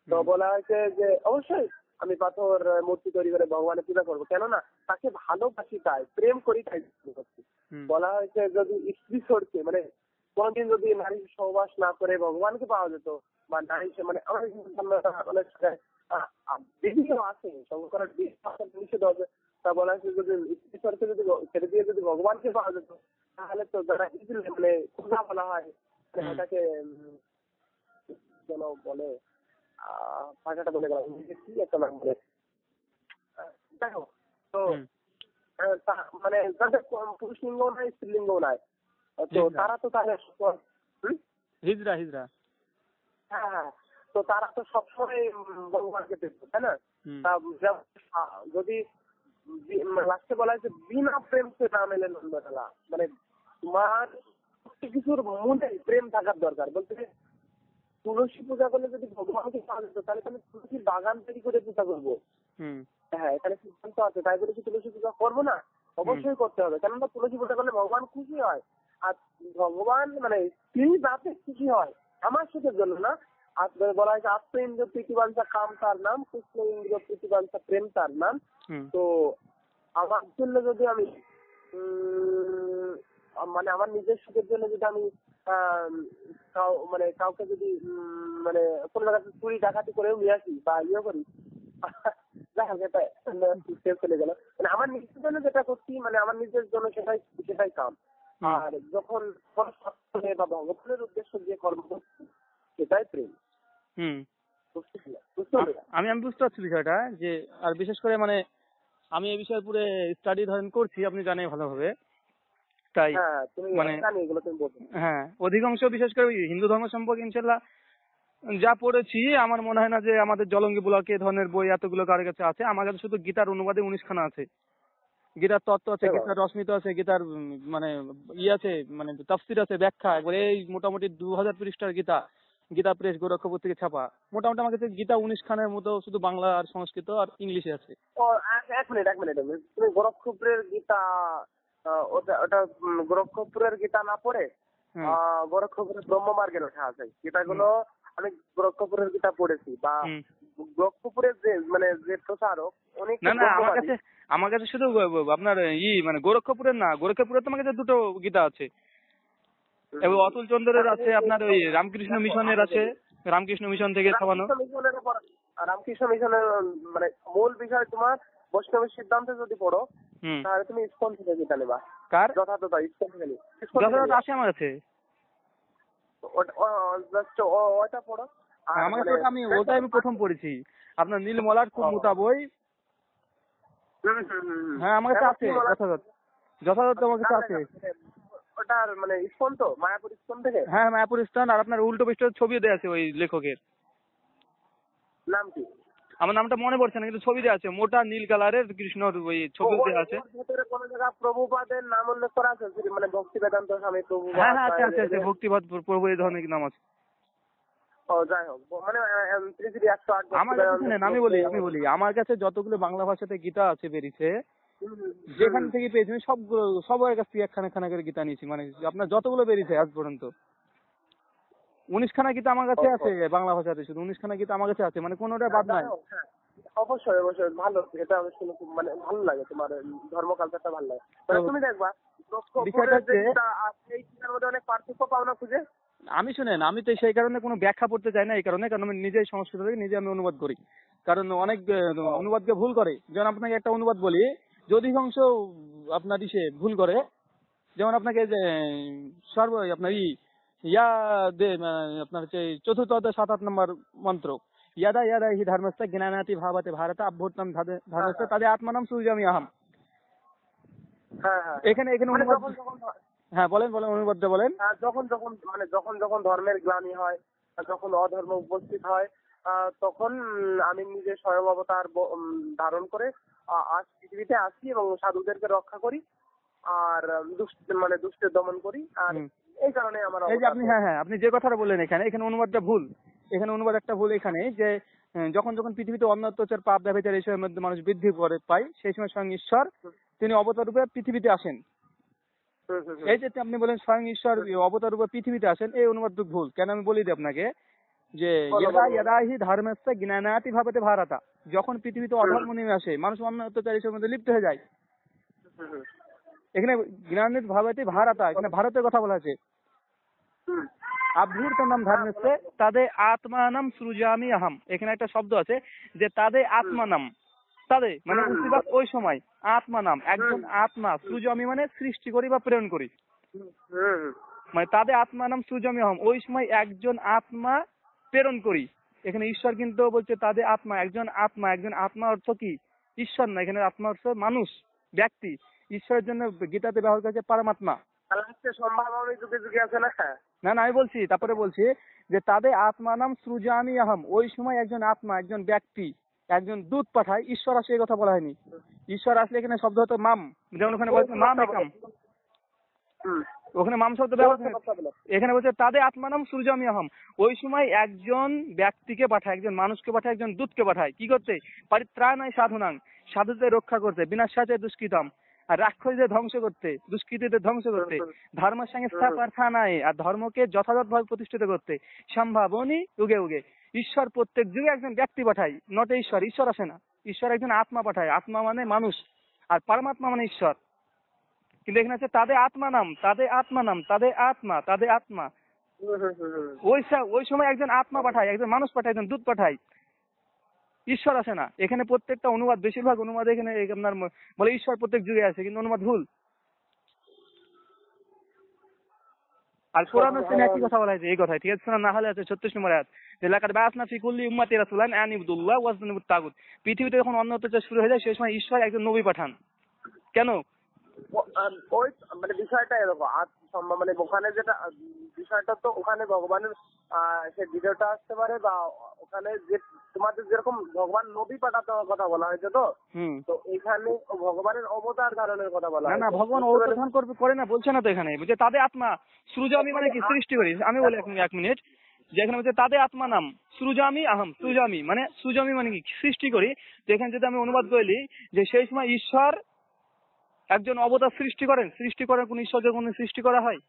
তো বলা হয়েছে যে অবশ্যই আমি পাথর মূর্তি তৈরি করে ভগবানের পূজা করবো, কেননা তাকে ভালোবাসি, তাই প্রেম করি, তাই করছি। বলা হয়েছে যদি স্ত্রী ছড়ছে, মানে কোনদিন যদি নারী সহবাস না করে ভগবানকে পাওয়া যেত, বা নারী মানে আমার অনেক বিভিন্ন আছে সংকর নিষেধ হবে, তা বলা হয়েছে যদি স্ত্রী ছড়কে যদি ছেড়ে দিয়ে যদি ভগবানকে পাওয়া যেত, তাহলে তো যারা মানে খোঁজা বলা হয় এটাকে যেন বলে ভাষাটা বলে গেলাম, কি একটা নাম বলে, যাই হোক। তো মানে যাদের পুরুষ লিঙ্গ নাই, স্ত্রীলিঙ্গ নাই, তো তারা তো তাহলে হিজড়া হিজড়া, হ্যাঁ, তো তারা তো সবসময় ভগবানকে দেখবে, তাই না? তা যদি লাস্টে বলা হয় যে বিনা প্রেম সে না মেলে নন্দলালা, মানে তোমার কিছুর মধ্যে প্রেম থাকার দরকার। বলতে তুলসী পূজা করলে যদি ভগবানকে পাওয়া যেত তাহলে আমি তুলসীর বাগান তৈরি করে পূজা করবো। হ্যাঁ, এখানে সিদ্ধান্ত আছে, তাই বলে কি তুলসী পূজা করবো না? অবশ্যই করতে হবে, কেননা তুলসী পূজা করলে ভগবান খুশি হয়। আর ভগবান মানে তিনি যাতে খুশি হয় আমার সুখের জন্য না। আর বলা হয় যে আত্ম ইন্দ্র প্রীতিবাঞ্ছা কাম তার নাম, কৃষ্ণ ইন্দ্র প্রীতিবাঞ্ছা প্রেম তার নাম। তো আমার জন্য যদি আমি মানে আমার নিজের সুখের জন্য যদি আমি মানে কাউকে যদি মানে কোন জায়গাতে চুরি ডাকাতি করেও নিয়ে আসি বা ইয়ে করি, চলে গেল, মানে আমার নিজের জন্য যেটা করছি, মানে আমার নিজের জন্য সেটাই কাম। আর যখন বা ভগবানের উদ্দেশ্য দিয়ে কর্ম করছি সেটাই প্রেম। আমি বুঝতে পারছি বিষয়টা, যে আর বিশেষ করে মানে আমি এই বিষয়ে পুরো স্টাডি ধরেন করছি, আপনি জানেন ভালোভাবে, তাই মানে হ্যাঁ অধিকাংশ বিশেষ করে হিন্দু ধর্ম সম্পর্কে ইনশাল্লাহ যা পড়েছি, আমার মনে হয় না যে আমাদের জলঙ্গি ব্লকে এ ধরনের বই এতগুলো কারোর কাছে আছে। আমার কাছে শুধু গীতার অনুবাদে 19 খানা আছে, গীতার তত্ত্ব আছে, গীতার রশ্মিত আছে, গীতার মানে আছে, মানে তাফসির আছে, ব্যাখ্যা, একবার এই মোটামুটি 2000 পৃষ্ঠার গীতা, গীতা প্রেস গোরক্ষপুর থেকে ছাপা। মোটামুটি আমার কাছে গীতা 19 খানের মতো শুধু বাংলা আর সংস্কৃত আর ইংলিশে আছে। এক মিনিট তুমি গোরক্ষপুরের গীতা, ওটা গোরক্ষপুরের গীতা না পড়ে গোরক্ষপুরের ব্রহ্মমার্গের ওঠা আছে গীতাগুলো। আমি গোরক্ষপুরের গীতা পড়েছি, বা গোরক্ষপুরের যে মানে যে প্রচারক অনেক, না আমার কাছে শুধু আপনার মানে গোরক্ষপুরের না, গোরক্ষপুরের তো আমার কাছে দুটো গীতা আছে, এবং অতুল চন্দ্রের আছে, আপনার ওই রামকৃষ্ণ মিশনের আছে, রামকৃষ্ণ মিশন থেকে ছাপানো। রামকৃষ্ণ মিশনের মানে মূল বিষয় তোমার বৈষ্ণবের সিদ্ধান্তে যদি পড়ো তাহলে তুমি ইসকন থেকে গীতা নেবা। কার যথাযথ ইসকন থেকে যথাযথ আছে আমার কাছে, ওটা পড়ো। আমার কাছে আমি ওটাই প্রথম পড়েছি, আপনার নীলমলার খুব মোটা বই। হ্যাঁ আমার কাছে আছে যথাযথ আমার কাছে আছে। ওটার মানে ইসকন তো মায়াপুর ইসকন থেকে। হ্যাঁ মায়াপুর ইসকন, আর আপনার উল্টো পৃষ্ঠার ছবি দেওয়া আছে ওই লেখকের নাম কি? আমার নামটা মনে পড়ছে না, কিন্তু ছবি দেওয়া আছে, মোটা নীল কালারের কৃষ্ণর ওই ছবি দেওয়া আছে। ভিতরে কোন জায়গা প্রভুপাদের নাম উল্লেখ করা আছে, মানে ভক্তি বেদান্ত স্বামী প্রভুপাদ? হ্যাঁ আছে ভক্তিপাদ প্রভু এই ধরনের নাম আছে। যাই হোক, মানে আমার কাছে আমি বলি আমার কাছে যতগুলো বাংলা ভাষাতে গীতা আছে বেরিয়েছে, যেখান থেকে পেয়েছি সবগুলো, সবার কাছ থেকে একখানা করে গীতা নিয়েছি, মানে আপনার যতগুলো বেরিয়েছে আজ পর্যন্ত 19 খানা গীতা আমার কাছে আছে বাংলা ভাষাতে, শুধু 19 খানা গীতা আমার কাছে আছে, মানে কোনোটা বাদ নাই। অবশ্যই ভালো, এটা আমি শুনে মানে ভালো লাগে, তোমার ধর্ম কালচারটা ভালো লাগে। তুমি দেখবা বিষয়টা হচ্ছে এই চিন্তার মধ্যে অনেক পার্থক্য পাওনা খুঁজে। আমি শুনেন, আমি তো সেই কারণে কোনো ব্যাখ্যা পড়তে চাই না, এই কারণে কারণ আমি নিজেই সংস্কৃত থেকে নিজে আমি অনুবাদ করি। কারণ অনেক অনুবাদকে ভুল করে। যেমন আপনাকে একটা অনুবাদ বলি, যে অধিকাংশ আপনার ইসে ভুল করে। যেমন আপনাকে যে আপনার ইয়া আপনার হচ্ছে চতুর্থ অধ্যায় 7-8 নম্বর মন্ত্র, ইয়াদা ইয়াদা হি ধর্মস্থ জ্ঞানাতি ভাবাতে ভারত অভ্যুত্তম ধর্মস্থ তাদের আত্মানাম সূর্যামি আহম। হ্যাঁ হ্যাঁ, এখানে মানে অনুবাদ, যখন যখন হ্যাঁ বলেন অনুবাদটা বলেন। যখন যখন মানে যখন যখন ধর্মের গ্লানি হয়, যখন অধর্ম উপস্থিত হয়, তখন আমি নিজে স্বয়ং অবতার ধারণ করে আজ পৃথিবীতে আসি এবং সাধুদেরকে রক্ষা করি আর দুষ্টের দমন করি। আর এই কারণে আমার এই যে আপনি আপনি যে কথাটা বললেন এখানে অনুবাদটা ভুল। এখানে অনুবাদ একটা ভুল এখানে, যে যখন যখন পৃথিবীতে অন্য অত্যাচার পাপ ব্যভিচার এইসবের মধ্যে মানুষ বৃদ্ধি করে পায়, সেই সময় স্বয়ং ঈশ্বর তিনি অবতার রূপে পৃথিবীতে আসেন। এই যে আপনি বলেন স্বয়ং ঈশ্বর অবতার রূপে পৃথিবীতে আসেন, এই অনুবাদটুকু ভুল। কেন আমি বলি দিই আপনাকে, যে ইয়দা ইয়দা হি ধর্মস্য জ্ঞানাতি ভাবতে ভারতা, যখন পৃথিবীতে অধর্ম নেমে আসে, মানুষ অন্য অত্যাচার এইসবের মধ্যে লিপ্ত হয়ে যায়। এখানে জ্ঞানাতি ভাবতে ভারতা, এখানে ভারতের কথা বলা আছে। অভ্যুত্তম ধর্মস্য তাদের আত্মানাম সৃজামি আহম, এখানে একটা শব্দ আছে যে তাদের আত্মানাম, তাদের মানে উচিত ওই সময় আত্মা নাম, একজন আত্মা, সৃজামি মানে সৃষ্টি করি বা প্রেরণ করি, মানে তাদের আত্মা নাম সৃজামি আহম, ওই সময় একজন আত্মা প্রেরণ করি। এখানে ঈশ্বর কিন্তু বলছে তাদের আত্মা, একজন আত্মা, একজন আত্মা অর্থ কি ঈশ্বর না, এখানে আত্মা অর্থ মানুষ, ব্যক্তি। ঈশ্বরের জন্য গীতাতে ব্যবহার করেছে পরমাত্মা। সম্ভাবনা যুগে যুগে আছে না। না আমি বলছি, তারপরে বলছি যে তাদের আত্মা নাম সৃজামি আহম, ওই সময় একজন আত্মা, একজন ব্যক্তি, একজন দূত পাঠায়। ঈশ্বর আসে এই কথা বলা হয়নি। ঈশ্বর আসলে এখানে শব্দ হতো মাম, যেমন ওখানে বলছে মাম একাম, ওখানে মাম শব্দ ব্যবহার, এখানে বলছে তাদের আত্মা নাম সূর্যামি আহম, ওই সময় একজন ব্যক্তিকে পাঠায়, একজন মানুষকে পাঠায়, একজন দূতকে পাঠায় কি করতে, পরিত্রাণায় সাধুনাং, সাধুদের রক্ষা করতে, বিনাশাতে দুষ্কৃতম, আর রাক্ষসদের ধ্বংস করতে, দুষ্কৃতীদের ধ্বংস করতে, ধর্ম সংস্থা প্রার্থনায়, আর ধর্মকে যথাযথভাবে প্রতিষ্ঠিত করতে, সম্ভাবনী যুগে যুগে। ঈশ্বর প্রত্যেক যুগে একজন ব্যক্তি পাঠায়, নট ঈশ্বর, ঈশ্বর আসে না, ঈশ্বর একজন আত্মা পাঠায়। আত্মা মানে মানুষ, আর পরমাত্মা মানে ঈশ্বর। কিন্তু এখানে আছে তাদের আত্মা নাম, তাদের আত্মা নাম, তাদের আত্মা, তাদের আত্মা, ওই সময় একজন আত্মা পাঠায়, একজন মানুষ পাঠায়, একজন দূত পাঠায়, ঈশ্বর আসে না। এখানে প্রত্যেকটা অনুবাদ, বেশিরভাগ অনুবাদ এখানে আপনার বলে ঈশ্বর প্রত্যেক যুগে আছে, কিন্তু অনুবাদ ভুল। আর কোরআন হচ্ছে একই কথা বলা হয়েছে এই কথায়, ঠিক আছে? শোনা না হলে আছে 36 নম্বর আয়াত, যে লাকাদ বাআসনা ফি কুল্লি উম্মাতি রাসূলান আন ইবুদুল্লাহ ওয়াজতানিবুত তাগুত। পৃথিবীতে যখন অন্য অত্যাচার শুরু হয়ে যায়, সেই সময় ঈশ্বর একজন নবী পাঠান। কেন? ওই মানে বিষয়টা এরকম, মানে ওখানে যেটা বিষয়টা, তো ওখানে ভগবানের সে ভিডিওটা আসতে পারে, বা ওখানে যে তোমাদের যেরকম ভগবান নবী পাঠাতে কথা বলা হয়েছে, তো এখানে ভগবানের অবতার ধারণের কথা বলা হয়েছে। না ভগবান অবতার ধারণ করে না বলছে না তো এখানে, বুঝে তাদের আত্মা সৃজামি মানে কি সৃষ্টি করি। আমি বলি এক মিনিট, যে এখানে বলছে তাদের আত্মা নাম সৃজামি আহম, সৃজামি মানে কি সৃষ্টি করি। তো এখানে যদি আমি অনুবাদ করি যে সেই সময় ঈশ্বর একজন অবতার সৃষ্টি করেন কোন ঈশ্বরকে কোন সৃষ্টি করা হয়?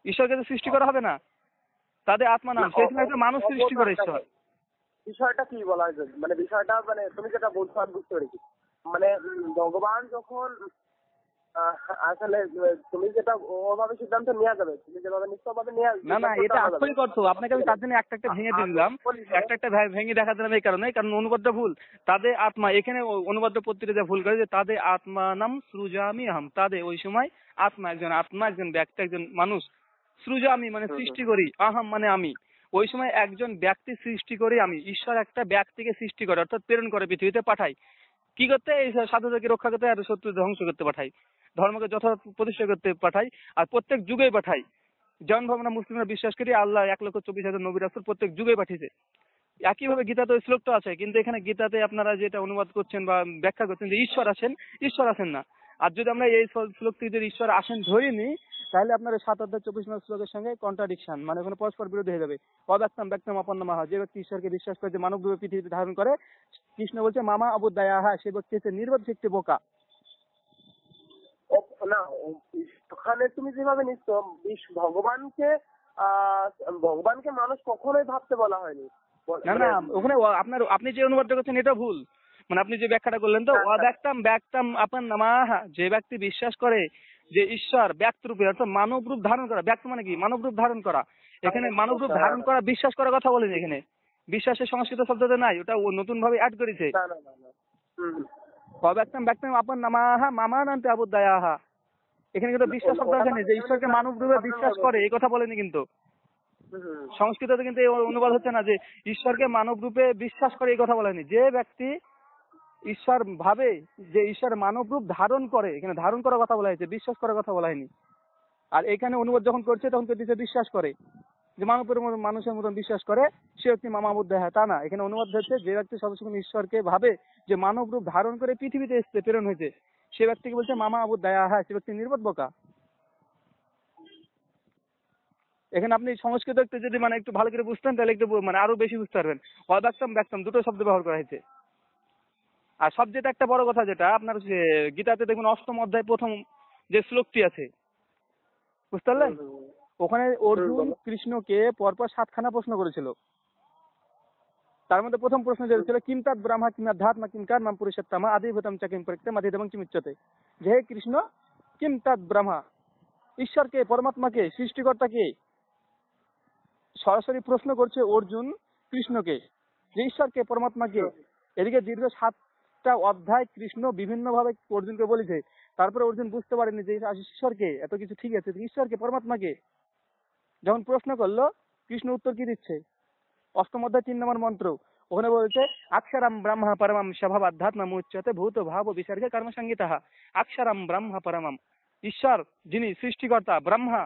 ঈশ্বরকে তো সৃষ্টি করা হবে না। তাদের আত্মা নাম, সেই সময় একটা মানুষ সৃষ্টি করে ঈশ্বর। বিষয়টা কি বলা হয়েছে, মানে বিষয়টা মানে তুমি যেটা বলছো আমি বুঝতে পেরেছি। মানে ভগবান যখন আসলে তুমি যেটা ওভাবে সিদ্ধান্ত নেওয়া যাবে, তুমি যেভাবে নিশ্চয়ভাবে নেওয়া, না এটা আক্ষরিক অর্থ। আপনাকে আমি তার জন্য একটা ভেঙে দিলাম, একটা ভেঙে দেখা দিলাম এই কারণ অনুবাদটা ভুল। তাদের আত্মা, এখানে অনুবাদটা পত্রিকা ভুল করে যে তাদের আত্মা নাম সৃজামি আহম, তাদের ওই সময় আত্মা, একজন ব্যক্তি, একজন মানুষ, সৃজামি মানে সৃষ্টি করি, আহম মানে আমি, ওই সময় একজন ব্যক্তি সৃষ্টি করি আমি। ঈশ্বর একটা ব্যক্তিকে সৃষ্টি করে, অর্থাৎ প্রেরণ করে, পৃথিবীতে পাঠাই কি করতে, এই সাধুদেরকে রক্ষা করতে আর শত্রু ধ্বংস করতে পাঠাই, ধর্মকে যথাযথ প্রতিষ্ঠা করতে পাঠাই, আর প্রত্যেক যুগেই পাঠাই। যেমন আমরা মুসলিমরা বিশ্বাস করি আল্লাহ 1,24,000 নবী রাসূল প্রত্যেক যুগে পাঠিয়েছে। একইভাবে গীতাতে ওই শ্লোকটা আছে, কিন্তু এখানে গীতাতে আপনারা যেটা অনুবাদ করছেন বা ব্যাখ্যা করছেন যে ঈশ্বর আসেন না। আর যদি আমরা এই শ্লোক থেকে যদি ঈশ্বর আসেন ধরে নিই, তাহলে আপনার 7 অধ্যায় 24 নম্বর শ্লোকের সঙ্গে কন্ট্রাডিকশন, মানে ওখানে পরস্পর বিরোধী হয়ে যাবে। অব্যক্তম অপন্নমাহ, যে ব্যক্তি ঈশ্বরকে বিশ্বাস করে, যে মানব রূপে পৃথিবীতে ধারণ করে, কৃষ্ণ বলছে মামা অবুদ্দায়াহা, সে ব্যক্তি হচ্ছে নির্বোধ একটি বোকা। না ওখানে তুমি যেভাবে নিচ্ছ, ভগবানকে মানুষ কখনোই ভাবতে বলা হয়নি। না ওখানে আপনি যে অনুবাদটা করছেন এটা ভুল। মানে আপনি যে ব্যাখ্যাটা করলেন তো, অব্যক্তম ব্যক্তম আপন নামাহ, যে ব্যক্তি বিশ্বাস করে যে ঈশ্বর ব্যক্ত রূপে অর্থাৎ মানব রূপ ধারণ করা, ব্যক্ত মানে কি মানব রূপ ধারণ করা, এখানে মানব রূপ ধারণ করা বিশ্বাস করার কথা বলেন, এখানে বিশ্বাসের সংস্কৃত শব্দটা নাই, ওটা ও নতুন ভাবে অ্যাড করেছে। না না না না। হুম। অব্যক্তম ব্যক্তম আপন নামাহ মামানান্তে আবুদ্দায়াহা, এখানে কিন্তু বিশ্বাস শব্দ আছে না, যে ঈশ্বরকে মানব রূপে বিশ্বাস করে এই কথা বলেনি কিন্তু। হুম। সংস্কৃততে কিন্তু এই অনুবাদ হচ্ছে না যে ঈশ্বরকে মানব রূপে বিশ্বাস করে এই কথা বলেনি। যে ব্যক্তি ঈশ্বর ভাবে যে ঈশ্বর মানব রূপ ধারণ করে, এখানে ধারণ করার কথা বলা হয়েছে, বিশ্বাস করার কথা বলা হয়নি। আর এখানে অনুবাদ যখন করছে তখন করতেছে বিশ্বাস করে, যে মানবের মতন মানুষের মতন বিশ্বাস করে সে ব্যক্তি মামাবুদ্ধ, হ্যাঁ তা না, এখানে অনুবাদ হচ্ছে যে ব্যক্তি সবসময় ঈশ্বরকে ভাবে যে মানব রূপ ধারণ করে পৃথিবীতে এসে প্রেরণ হয়েছে, সে ব্যক্তিকে বলছে মামা আবু দয়া, হ্যাঁ সে ব্যক্তি নির্বোধ বোকা। এখানে আপনি সংস্কৃত একটু যদি মানে একটু ভালো করে বুঝতেন তাহলে একটু মানে আরো বেশি বুঝতে পারবেন। অব্যক্তম ব্যক্তম দুটো শব্দ ব্যবহার করা হয়েছে। আর সবচেয়ে একটা বড় কথা যেটা আপনার গীতাতে দেখুন ৮ম অধ্যায় প্রথম যে শ্লোকটি আছে, বুঝতে পারলেন, ওখানে অর্জুন কৃষ্ণকে পরপর 7খানা প্রশ্ন করেছিল। তার মধ্যে প্রথম প্রশ্ন যেটা ছিল Kim তাৎ Brahma Kim আধ্যাত্মা Kim Karma পুরুষোত্তমা আদিভূতম চ কিম প্রত্যেম আদিদেবং কিমুচ্যতে, যে হে কৃষ্ণ কিম তাৎ ব্রহ্মা, ঈশ্বরকে পরমাত্মাকে সৃষ্টিকর্তাকে সরাসরি প্রশ্ন করছে অর্জুন কৃষ্ণকে, যে ঈশ্বরকে পরমাত্মাকে। এদিকে দীর্ঘ 7টা অধ্যায় কৃষ্ণ বিভিন্ন ভাবে অর্জুনকে বলেছে, তারপরে অর্জুন বুঝতে পারেনি যে ঈশ্বরকে, এত কিছু ঠিক আছে, ঈশ্বরকে পরমাত্মাকে যখন প্রশ্ন করলো কৃষ্ণ উত্তর কি দিচ্ছে, 8ম অধ্যায় 3 নম্বর মন্ত্র, ওখানে বলছে অক্ষরম ব্রহ্ম পরমম স্বভাব আধ্যাত্ম মুচ্যতে ভূত ভাব বিসর্গে কর্ম সংগীতঃ। অক্ষরম ব্রহ্ম পরমম, ঈশ্বর যিনি সৃষ্টিকর্তা, ব্রহ্মা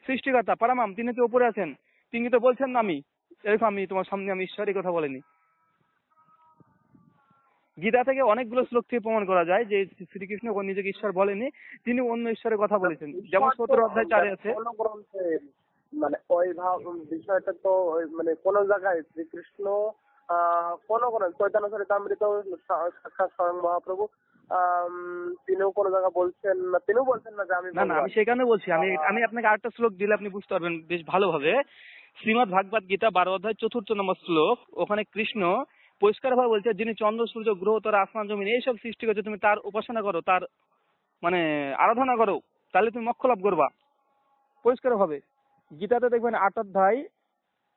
সৃষ্টিকর্তা, পরমম তিনি তো উপরে আছেন, তিনি তো বলছেন না আমি এরকম আমি তোমার সামনে আমি ঈশ্বর, এই কথা বলেনি। গীতা থেকে অনেকগুলো শ্লোক থেকে প্রমাণ করা যায় যে শ্রীকৃষ্ণ নিজেকে ঈশ্বর বলেনি, তিনি অন্য ঈশ্বরের কথা বলেছেন। যেমন 17 অধ্যায় 4 আছে, কোন গ্রন্থে মানে ওই বিষয়টা তো মানে কোন জায়গায় শ্রীকৃষ্ণ কোন চৈতন্য চরিতামৃত সাক্ষাৎ স্বয়ং মহাপ্রভু তিনিও কোন জায়গা বলছেন না, তিনিও বলছেন না যে আমি না না আমি সেই কারণে বলছি, আমি আপনাকে আরেকটা শ্লোক দিলে আপনি বুঝতে পারবেন বেশ ভালোভাবে। শ্রীমদ ভাগবত গীতা 12 অধ্যায় 4 নম্বর শ্লোক, ওখানে কৃষ্ণ পরিষ্কার ভাবে বলছে যিনি চন্দ্র সূর্য গ্রহ তারা আসমান জমিন এইসব সৃষ্টি করছে, তুমি তার উপাসনা করো, তার মানে আরাধনা করো, তাহলে তুমি মোক্ষ লাভ করবা। পরিষ্কার ভাবে গীতাতে দেখবেন 8 অধ্যায়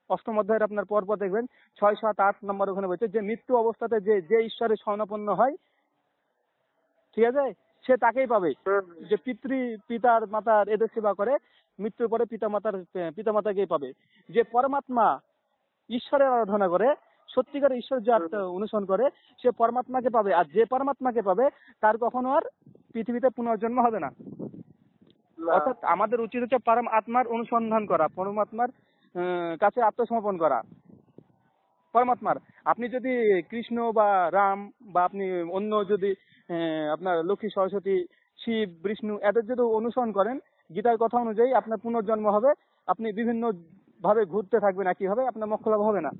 8ম অধ্যায়ের আপনার পরপর দেখবেন 6, 7, 8 নম্বর ওখানে বলছে যে মৃত্যু অবস্থাতে যে ঈশ্বরের শরণাপন্ন হয়, ঠিক আছে, সে তাকেই পাবে। যে পিতার মাতার এদের সেবা করে মৃত্যুর পরে পিতা মাতাকেই পাবে। যে পরমাত্মা ঈশ্বরের আরাধনা করে সত্যিকার ঈশ্বর যে অনুসরণ করে সে পরমাত্মাকে পাবে, আর যে পরমাত্মাকে পাবে তার কখনো আর পৃথিবীতে পুনর্জন্ম হবে না। অর্থাৎ আমাদের উচিত হচ্ছে পরম আত্মার অনুসন্ধান করা, পরমাত্মার কাছে আত্মসমর্পণ করা। পরমাত্মার আপনি যদি কৃষ্ণ বা রাম বা আপনি অন্য যদি আপনার লক্ষ্মী সরস্বতী শিব বিষ্ণু এদের যদি অনুসরণ করেন গীতার কথা অনুযায়ী আপনার পুনর্জন্ম হবে, আপনি বিভিন্ন ভাবে ঘুরতে থাকবেন, একই হবে আপনার মোক্ষ লাভ হবে না।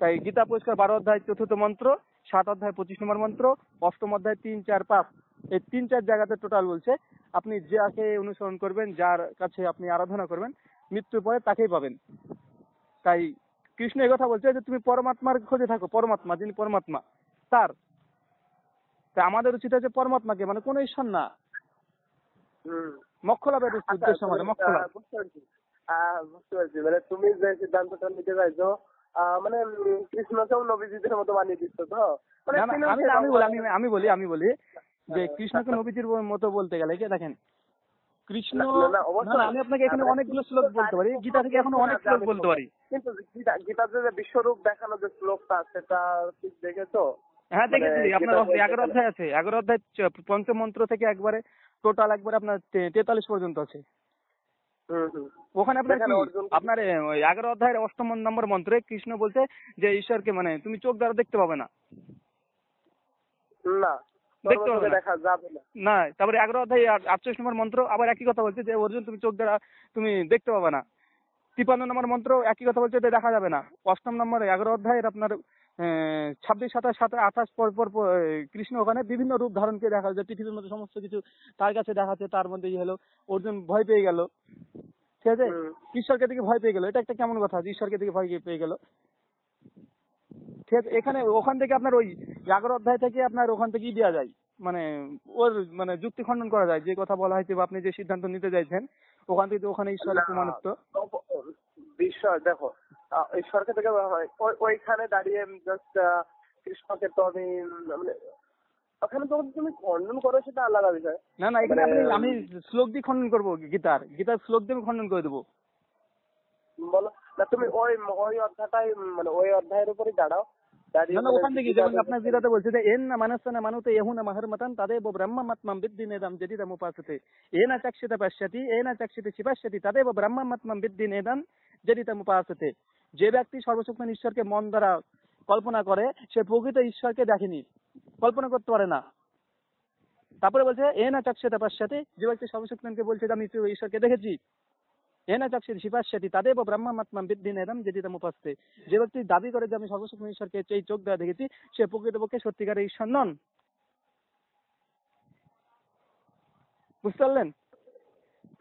তাই গীতা পরিষ্কার 12 অধ্যায় 4 মন্ত্র, 7 অধ্যায় 25 নম্বর মন্ত্র, 8ম অধ্যায় 3, 4, 5 এই 3-4 জায়গাতে টোটাল বলছে আপনি যাকে অনুসরণ করবেন, যার কাছে আপনি আরাধনা করবেন মৃত্যুর পরে তাকেই পাবেন। তাই কৃষ্ণ এই কথা বলছে যে তুমি পরমাত্মার খোঁজে থাকো, পরমাত্মা যিনি পরমাত্মা তার। তাই আমাদের উচিত আছে পরমাত্মাকে, মানে কোন ঈশ্বর না, মোক্ষ লাভের উদ্দেশ্য, মানে মোক্ষ লাভ। বুঝতে পারছি মানে তুমি যে সিদ্ধান্তটা নিতে চাইছো মানে কৃষ্ণকেও নবীজিদের মতো বানিয়ে দিচ্ছ তো। আমি বলি যে কৃষ্ণকে নবীজির মতো বলতে গেলে কি দেখেন কৃষ্ণ, আমি আপনাকে এখানে অনেকগুলো শ্লোক বলতে পারি, গীতা থেকে এখনো অনেক শ্লোক বলতে পারি। কিন্তু গীতাতে যে বিশ্বরূপ দেখানো যে শ্লোকটা সেটা ঠিক দেখেছো? হ্যাঁ দেখেছি, আপনার 11 অধ্যায় আছে, 11 অধ্যায় 5ম মন্ত্র থেকে একবারে টোটাল একবারে আপনার 43 পর্যন্ত আছে। ওখানে আপনার আপনার 11 অধ্যায়ের 8ম নম্বর মন্ত্রে কৃষ্ণ বলছে যে ঈশ্বরকে মানে তুমি চোখ দ্বারা দেখতে পাবে না, দেখতে পাবে দেখা যাবে না। তারপরে 11 অধ্যায় 48 নম্বর মন্ত্র আবার একই কথা বলছে যে অর্জুন তুমি চোখ দ্বারা তুমি দেখতে পাবে না। 53 নম্বর মন্ত্র একই কথা বলছে যে দেখা যাবে না। 8ম নম্বর 11 অধ্যায়ের আপনার 26, 27, 28 পর কৃষ্ণ ওখানে বিভিন্ন রূপ ধারণ করে দেখা যায়, পৃথিবীর মধ্যে সমস্ত কিছু তার কাছে দেখাচ্ছে। তার মধ্যে হলো অর্জুন ভয় পেয়ে গেল, ঠিক আছে, ঈশ্বরকে দিকে ভয় পেয়ে গেল। এটা একটা কেমন কথা, ঈশ্বরকে দিকে ভয় পেয়ে গেল, ঠিক আছে, এখানে ওখান থেকে আপনার ওই 11 অধ্যায় থেকে আপনার ওখান থেকেই দেওয়া যায়, মানে ওর মানে যুক্তি খণ্ডন করা যায়, যে কথা বলা হয়েছে বা আপনি যে সিদ্ধান্ত নিতে চাইছেন ওখান থেকে ওখানে ঈশ্বরের প্রমাণিত। বিশ্বাস দেখো, ঈশ্বরকে থেকে বলা হয় ওইখানে দাঁড়িয়ে জাস্ট কৃষ্ণকে তো আমি মানে ওখানে তো তুমি খণ্ডন করো সেটা আলাদা বিষয়। না না, এখানে আমি শ্লোক দিয়ে খণ্ডন করবো, গীতার শ্লোক দিয়ে আমি খণ্ডন করে দেবো। বলো না, তুমি ওই অধ্যায়টাই মানে ওই অধ্যায়ের উপরে দাঁড়াও, দাঁড়িয়ে না ওখান থেকে যেমন আপনার যেটাতে বলছে যে এন না মানসনা মানুতে এহুনা মাহরমতান তাদেব ব্রহ্মমাত্মাম বিদ্ধিনেদম যদিদম উপাসতে এনা চক্ষিত পশ্যতি এনা চক্ষিত শিপশ্যতি তাদেব ব্রহ্মমাত্মাম বিদ্ধিনেদম যদিদম উপাসতে। যে ব্যক্তি সর্বশক্তিমান ঈশ্বরকে মন দ্বারা কল্পনা করে সে প্রকৃত ঈশ্বরকে দেখেনি, কল্পনা করতে পারে না। তারপরে বলছে এনা চক্ষিত পশ্যতি, যে ব্যক্তি সর্বশক্তিমানকে বলছে যে আমি ঈশ্বরকে দেখেছি, এনা চক্ষিত শিপশ্যতি তাদেব ব্রহ্মমাত্মাম বিদ্ধিনেদম যদিদম উপাসতে। যে ব্যক্তি দাবি করে যে আমি সর্বশক্তিমান ঈশ্বরকে এই চোখ দ্বারা দেখেছি সে প্রকৃতপক্ষে সত্যিকারের ঈশ্বর নন। বুঝতে পারলেন?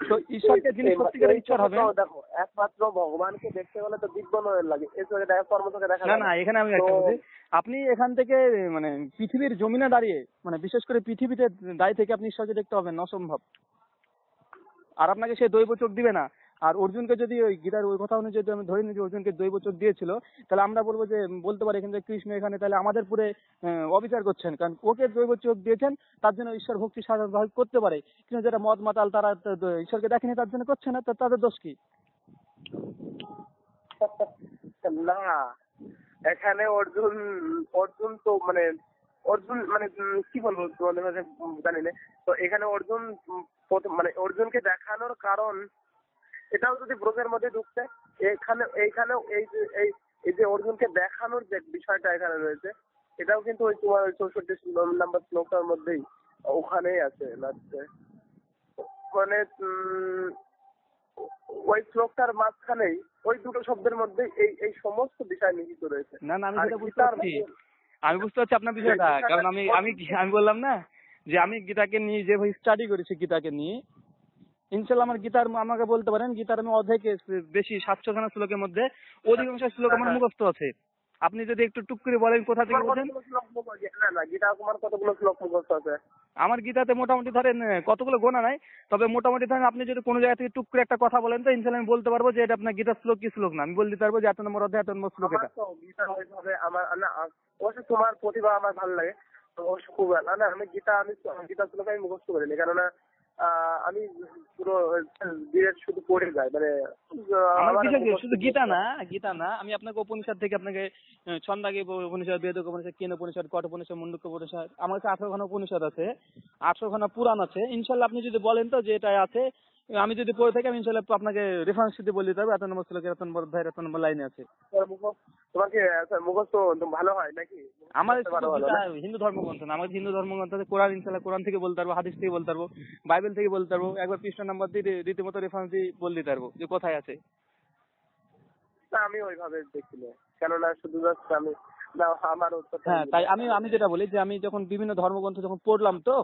তো ঈশ্বরকে যিনি সত্যিকারের ঈশ্বর হবে, দেখো একমাত্র ভগবানকে দেখতে গেলে তো দিব্য নয়ন লাগে, এ চোখে দেখা কর্ম চোখে দেখা না না, এখানে আমি একটা বলছি, আপনি এখান থেকে মানে পৃথিবীর জমিনে দাঁড়িয়ে মানে বিশেষ করে পৃথিবীতে দাঁড়িয়ে থেকে আপনি ঈশ্বরকে দেখতে পাবেন না, অসম্ভব। আর আপনাকে সে দৈব চোখ দিবে না। আর অর্জুনকে যদি ওই গীতার ওই কথা অনুযায়ী যদি আমি ধরে নিই যে অর্জুনকে দৈব চোখ দিয়েছিল, তাহলে আমরা বলবো যে বলতে পারি এখানে যে কৃষ্ণ এখানে তাহলে আমাদের পুরে অবিচার করছেন, কারণ ওকে দৈব চোখ দিয়েছেন তার জন্য ঈশ্বর ভক্তি সাধারণভাবে করতে পারে, কিন্তু যারা মদ মাতাল তারা ঈশ্বরকে দেখেনি তার জন্য করছে না, তাদের দোষ কি? না এখানে অর্জুন তো মানে অর্জুন মানে কি বলবো তোমাদের কাছে জানি না। তো এখানে অর্জুন মানে অর্জুনকে দেখানোর কারণ এটাও যদি ব্রজের মধ্যে ঢুকছে, এইখানেও এই যে অর্জুনকে দেখানোর যে বিষয়টা এখানে রয়েছে এটাও কিন্তু ওই তোমার 64 নাম্বার শ্লোকটার মধ্যেই ওখানেই আছে লাগছে, মানে ওই শ্লোকটার মাঝখানেই ওই দুটো শব্দের মধ্যে এই সমস্ত বিষয় নিহিত রয়েছে। না না, আমি যেটা বুঝতে পারছি, আপনার বিষয়টা, কারণ আমি বললাম না যে আমি গীতাকে নিয়ে যেভাবে স্টাডি করেছি, গীতাকে নিয়ে ইনশাল্লাহ আমার গীতার আমাকে বলতে পারেন গীতার আমি অর্ধেকে বেশি 700খানা শ্লোকের মধ্যে অধিকাংশ শ্লোক আমার মুখস্থ আছে। আপনি যদি একটু টুক করে বলেন কোথা থেকে বলছেন। না গীতা তোমার কতগুলো শ্লোক মুখস্থ আছে? আমার গীতাতে মোটামুটি ধরেন কতগুলো গোনা নাই, তবে মোটামুটি ধরেন আপনি যদি কোনো জায়গা থেকে টুক করে একটা কথা বলেন তো ইনশাল্লাহ আমি বলতে পারবো যে এটা আপনার গীতার শ্লোক কি শ্লোক না, আমি বলে দিতে পারবো যে 8 নম্বর অধ্যায় 8 নম্বর শ্লোক এটা। গীতা ওইভাবে আমার না অবশ্য তোমার প্রতিভা আমার ভালো লাগে, তো অবশ্য খুব ভালো না। আমি গীতা শ্লোক আমি মুখস্থ করিনি, কেননা আমি পুরো শুধু পড়ে যাই, মানে শুধু গীতা না, আমি আপনাকে উপনিষদ থেকে আপনাকে ছন্দাগী উপনিষদ, বেদ উপনিষদ, কেন উপনিষদ, কট উপনিষদ, মুন্ডক উপনিষদ, আমার কাছে 18খানা উপনিষদ আছে, 18খানা পুরাণ আছে। ইনশাল্লাহ আপনি যদি বলেন তো যে এটা আছে, আমি যদি পড়ে থাকি আমি ইনশাল্লাহ আপনাকে রেফারেন্স দিতে বলে দিতে পারবো 8 নম্বর শ্লোকে 8 নম্বর অধ্যায় 8 নম্বর লাইনে আছে। তোমাকে মুখস্থ ভালো হয় নাকি? আমার হিন্দু ধর্মগ্রন্থ না, আমার হিন্দু ধর্মগ্রন্থ আছে কোরআন, ইনশাল্লাহ কোরআন থেকে বলতে পারবো, হাদিস থেকে বলতে পারবো, বাইবেল থেকে বলতে পারবো, একবার পৃষ্ঠা নাম্বার দিয়ে রীতিমতো রেফারেন্স দিয়ে বলে দিতে পারবো যে কোথায় আছে। না আমি ওইভাবে দেখিনি, কেননা শুধু আমি না আমার হ্যাঁ, তাই আমি যেটা বলি যে আমি যখন বিভিন্ন ধর্মগ্রন্থ যখন পড়লাম তো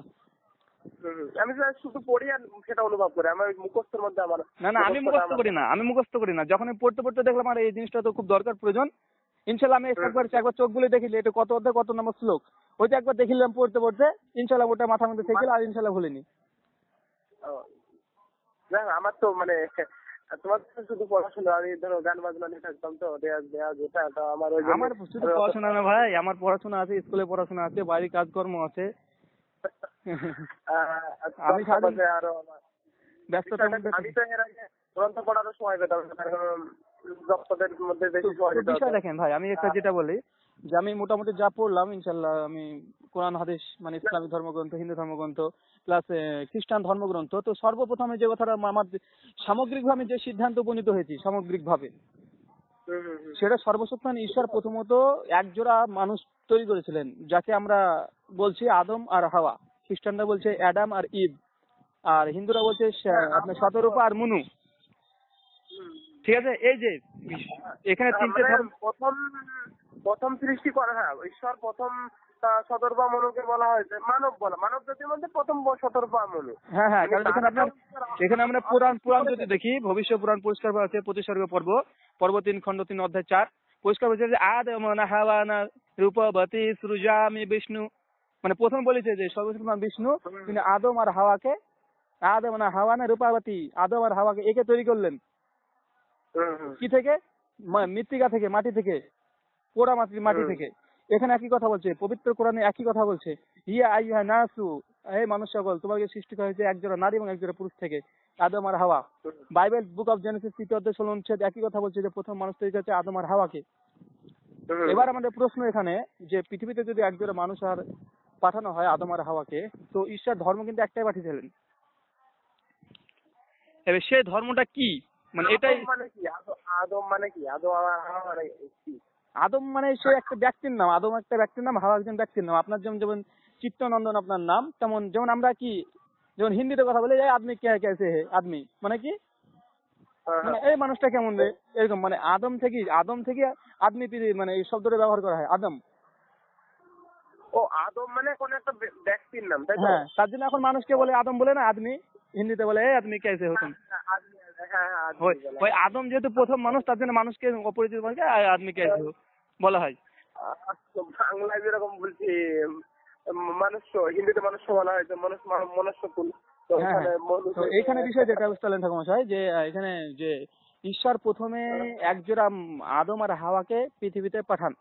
আমি শুধু পড়ি আর সেটা অনুভব করি, আমার মুখস্থের মধ্যে আমার না আমি মুখস্থ করি না, যখন আমি পড়তে দেখলাম আর এই জিনিসটা তো খুব দরকার প্রয়োজন, ইনশাল্লাহ আমি একবার চোখ গুলো দেখিলে এটা কত অধ্যায় কত নম্বর শ্লোক ওইটা একবার দেখিলাম পড়তে ইনশাল্লাহ ওটা মাথার মধ্যে থেকে আর ইনশাল্লাহ ভুলিনি। আমার তো মানে তোমার শুধু পড়াশোনা, আমি ধরো গান বাজনা নিয়ে থাকতাম তো এটা আমার শুধু পড়াশোনা না ভাই, আমার পড়াশোনা আছে, স্কুলে পড়াশোনা আছে, বাড়ির কাজকর্ম আছে, আমি আরো ব্যস্ততার মধ্যে আমি তো এর আগে গ্রন্থ পড়ারও সময় পেতাম না, কারণ জগতের মধ্যে বেশি সময় দিতে হতো। দেখেন ভাই, আমি একটা যেটা বলি যে আমি মোটামুটি যা পড়লাম ইনশাল্লাহ আমি কোরআন হাদিস মানে ইসলামিক ধর্মগ্রন্থ, হিন্দু ধর্মগ্রন্থ প্লাস খ্রিস্টান ধর্মগ্রন্থ, তো সর্বপ্রথমে যে কথাটা আমার সামগ্রিকভাবে যে সিদ্ধান্ত উপনীত হয়েছি সামগ্রিকভাবে সেটা সর্বশক্তিমান ঈশ্বর প্রথমত একজোড়া মানুষ তৈরি করেছিলেন, যাকে আমরা বলছি আদম আর হাওয়া, খ্রিস্টানরা বলছে অ্যাডাম আর ইভ, আর হিন্দুরা বলছে আপনার শতরূপা আর মুনু। ঠিক আছে, এই যে এখানে তিনটে প্রথম সৃষ্টি করা, হ্যাঁ ঈশ্বর প্রথম শতরূপা মনুকে বলা হয়েছে মানব জাতির মধ্যে প্রথম শতরূপা মনু। হ্যাঁ, কারণ এখানে আমরা পুরাণ যদি দেখি, ভবিষ্য পুরাণ পরিষ্কার আছে, 25 পর্ব 3 খণ্ড 3 অধ্যায় 4, পরিষ্কার বলছে যে আদম না হাওয়া না রূপবতী সৃজামি বিষ্ণু, মানে প্রথম বলেছে যে সর্বশ্রেষ্ঠ বিষ্ণু, তিনি আদম আর হাওয়াকে, আদম না হাওয়া না রূপাবতী, আদম আর হাওয়াকে একে তৈরি করলেন কি থেকে? মৃত্তিকা থেকে, মাটি থেকে, পোড়া মাটি থেকে। এখানে একই কথা বলছে, পবিত্র কোরআনে একই কথা বলছে, ইয়া আইয়ুহা নাসু, হে মানুষ সকল, তোমাকে সৃষ্টি করা হয়েছে একজোড়া নারী এবং একজোড়া পুরুষ থেকে, আদম আর হাওয়া। বাইবেল বুক অফ জেনেসিস 3 অধ্যায় 16 অনুচ্ছেদ একই কথা বলছে যে প্রথম মানুষ তৈরি হচ্ছে আদম আর হাওয়াকে। এবার আমাদের প্রশ্ন এখানে যে পৃথিবীতে যদি একজোড়া মানুষ আর পাঠানো হয় আদম আর হাওয়াকে, তো ঈশ্বর ধর্ম কিন্তু একটাই পাঠিয়েছিলেন। এবার সেই ধর্মটা কি, মানে এটাই মানে কি আদম মানে কি? আদম আর হাওয়া মানে কি? আদম মানে সে একটা ব্যক্তির নাম, আদম একটা ব্যক্তির নাম, হাওয়া একজন ব্যক্তির নাম। আপনার যেমন যেমন চিত্তনন্দন আপনার নাম, তেমন যেমন আমরা কি যেমন হিন্দিতে কথা বলি এই আদমি কে কেসে হে, আদমি মানে কি, মানে এই মানুষটা কেমন রে, এরকম। মানে আদম থেকে আদমি মানে এই শব্দটা ব্যবহার করা হয়, আদম। ও আদম মানে কোন একটা ব্যক্তির নাম, তাই তো? হ্যাঁ, তার জন্য এখন মানুষকে বলে আদম বলে না, আদমি। হিন্দিতে বলে এই আদমি কেসে হতুম। ওই আদম যেহেতু প্রথম মানুষ, তার জন্য মানুষকে অপরিচিত মানুষকে আদমি কেসে হো বলা হয়। বাংলায় যেরকম বলছি মানুষ, হিন্দিতে মানুষ বলা হয় যে মানুষ, মনুষ্যকুল। তো এইখানে বিষয় যেটা বুঝতে পারলেন ঠাকুরমশাই, যে এখানে যে ঈশ্বর প্রথমে একজোড়া আদম আর হাওয়াকে পৃথিবীতে পাঠান,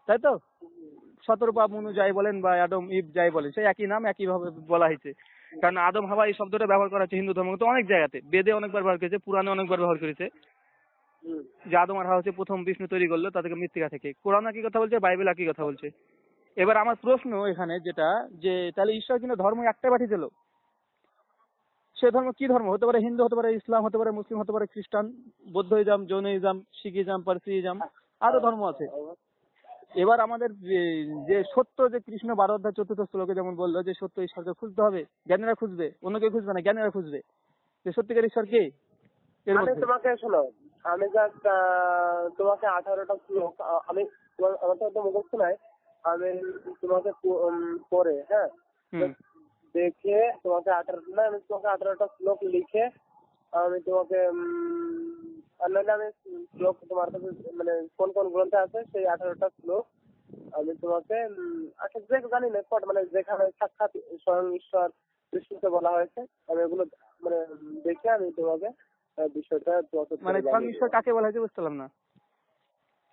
তাই তো? শতরূপা মনু যাই বলেন বা আদম ইব যাই বলেন, সেই একই নাম একই ভাবে বলা হয়েছে। কারণ আদম হাওয়া এই শব্দটা ব্যবহার করা হচ্ছে হিন্দু ধর্ম তো অনেক জায়গাতে, বেদে অনেকবার ব্যবহার করেছে, পুরাণে অনেকবার ব্যবহার করেছে যে আদম আর হাওয়া হচ্ছে প্রথম বিষ্ণু তৈরি করলো তাদেরকে মৃত্তিকা থেকে। কোরআন একই কথা বলছে, বাইবেল একই কথা বলছে। এবার আমার প্রশ্ন এখানে যেটা, যে তাহলে ঈশ্বর কিন্তু ধর্ম একটাই পাঠিয়েছিল, সে ধর্ম কি ধর্ম হতে পারে? হিন্দু হতে পারে, ইসলাম হতে পারে, মুসলিম হতে পারে, খ্রিস্টান, বৌদ্ধইজম, জৈনইজম, শিখিজম, পারসিইজম, আরো ধর্ম আছে। এবার আমাদের যে সত্য, যে কৃষ্ণ 12 অধ্যায় 4 শ্লোকে যেমন বললো যে সত্য ঈশ্বরকে খুঁজতে হবে, জ্ঞানীরা খুঁজবে, অন্য কেউ খুঁজবে না, জ্ঞানীরা খুঁজবে যে সত্যিকার ঈশ্বর কে। আমি তোমাকে শোনো, আমি জাস্ট তোমাকে 18টা শ্লোক, আমি আমার তো মুখস্থ নাই, আমি তোমাকে পড়ে, হ্যাঁ, দেখে তোমাকে 18টা শ্লোক লিখে আমি তোমাকে অনলাইনে আমি শ্লোক তোমার কাছে, মানে কোন কোন গ্রন্থে আছে সেই 18টা শ্লোক আমি তোমাকে আচ্ছা জানি না মানে যেখানে সাক্ষাৎ স্বয়ং ঈশ্বর কৃষ্ণকে বলা হয়েছে, আমি এগুলো মানে দেখে আমি তোমাকে বিষয়টা মানে স্বয়ং ঈশ্বর কাকে বলা হয়েছে বুঝতে পারলাম না।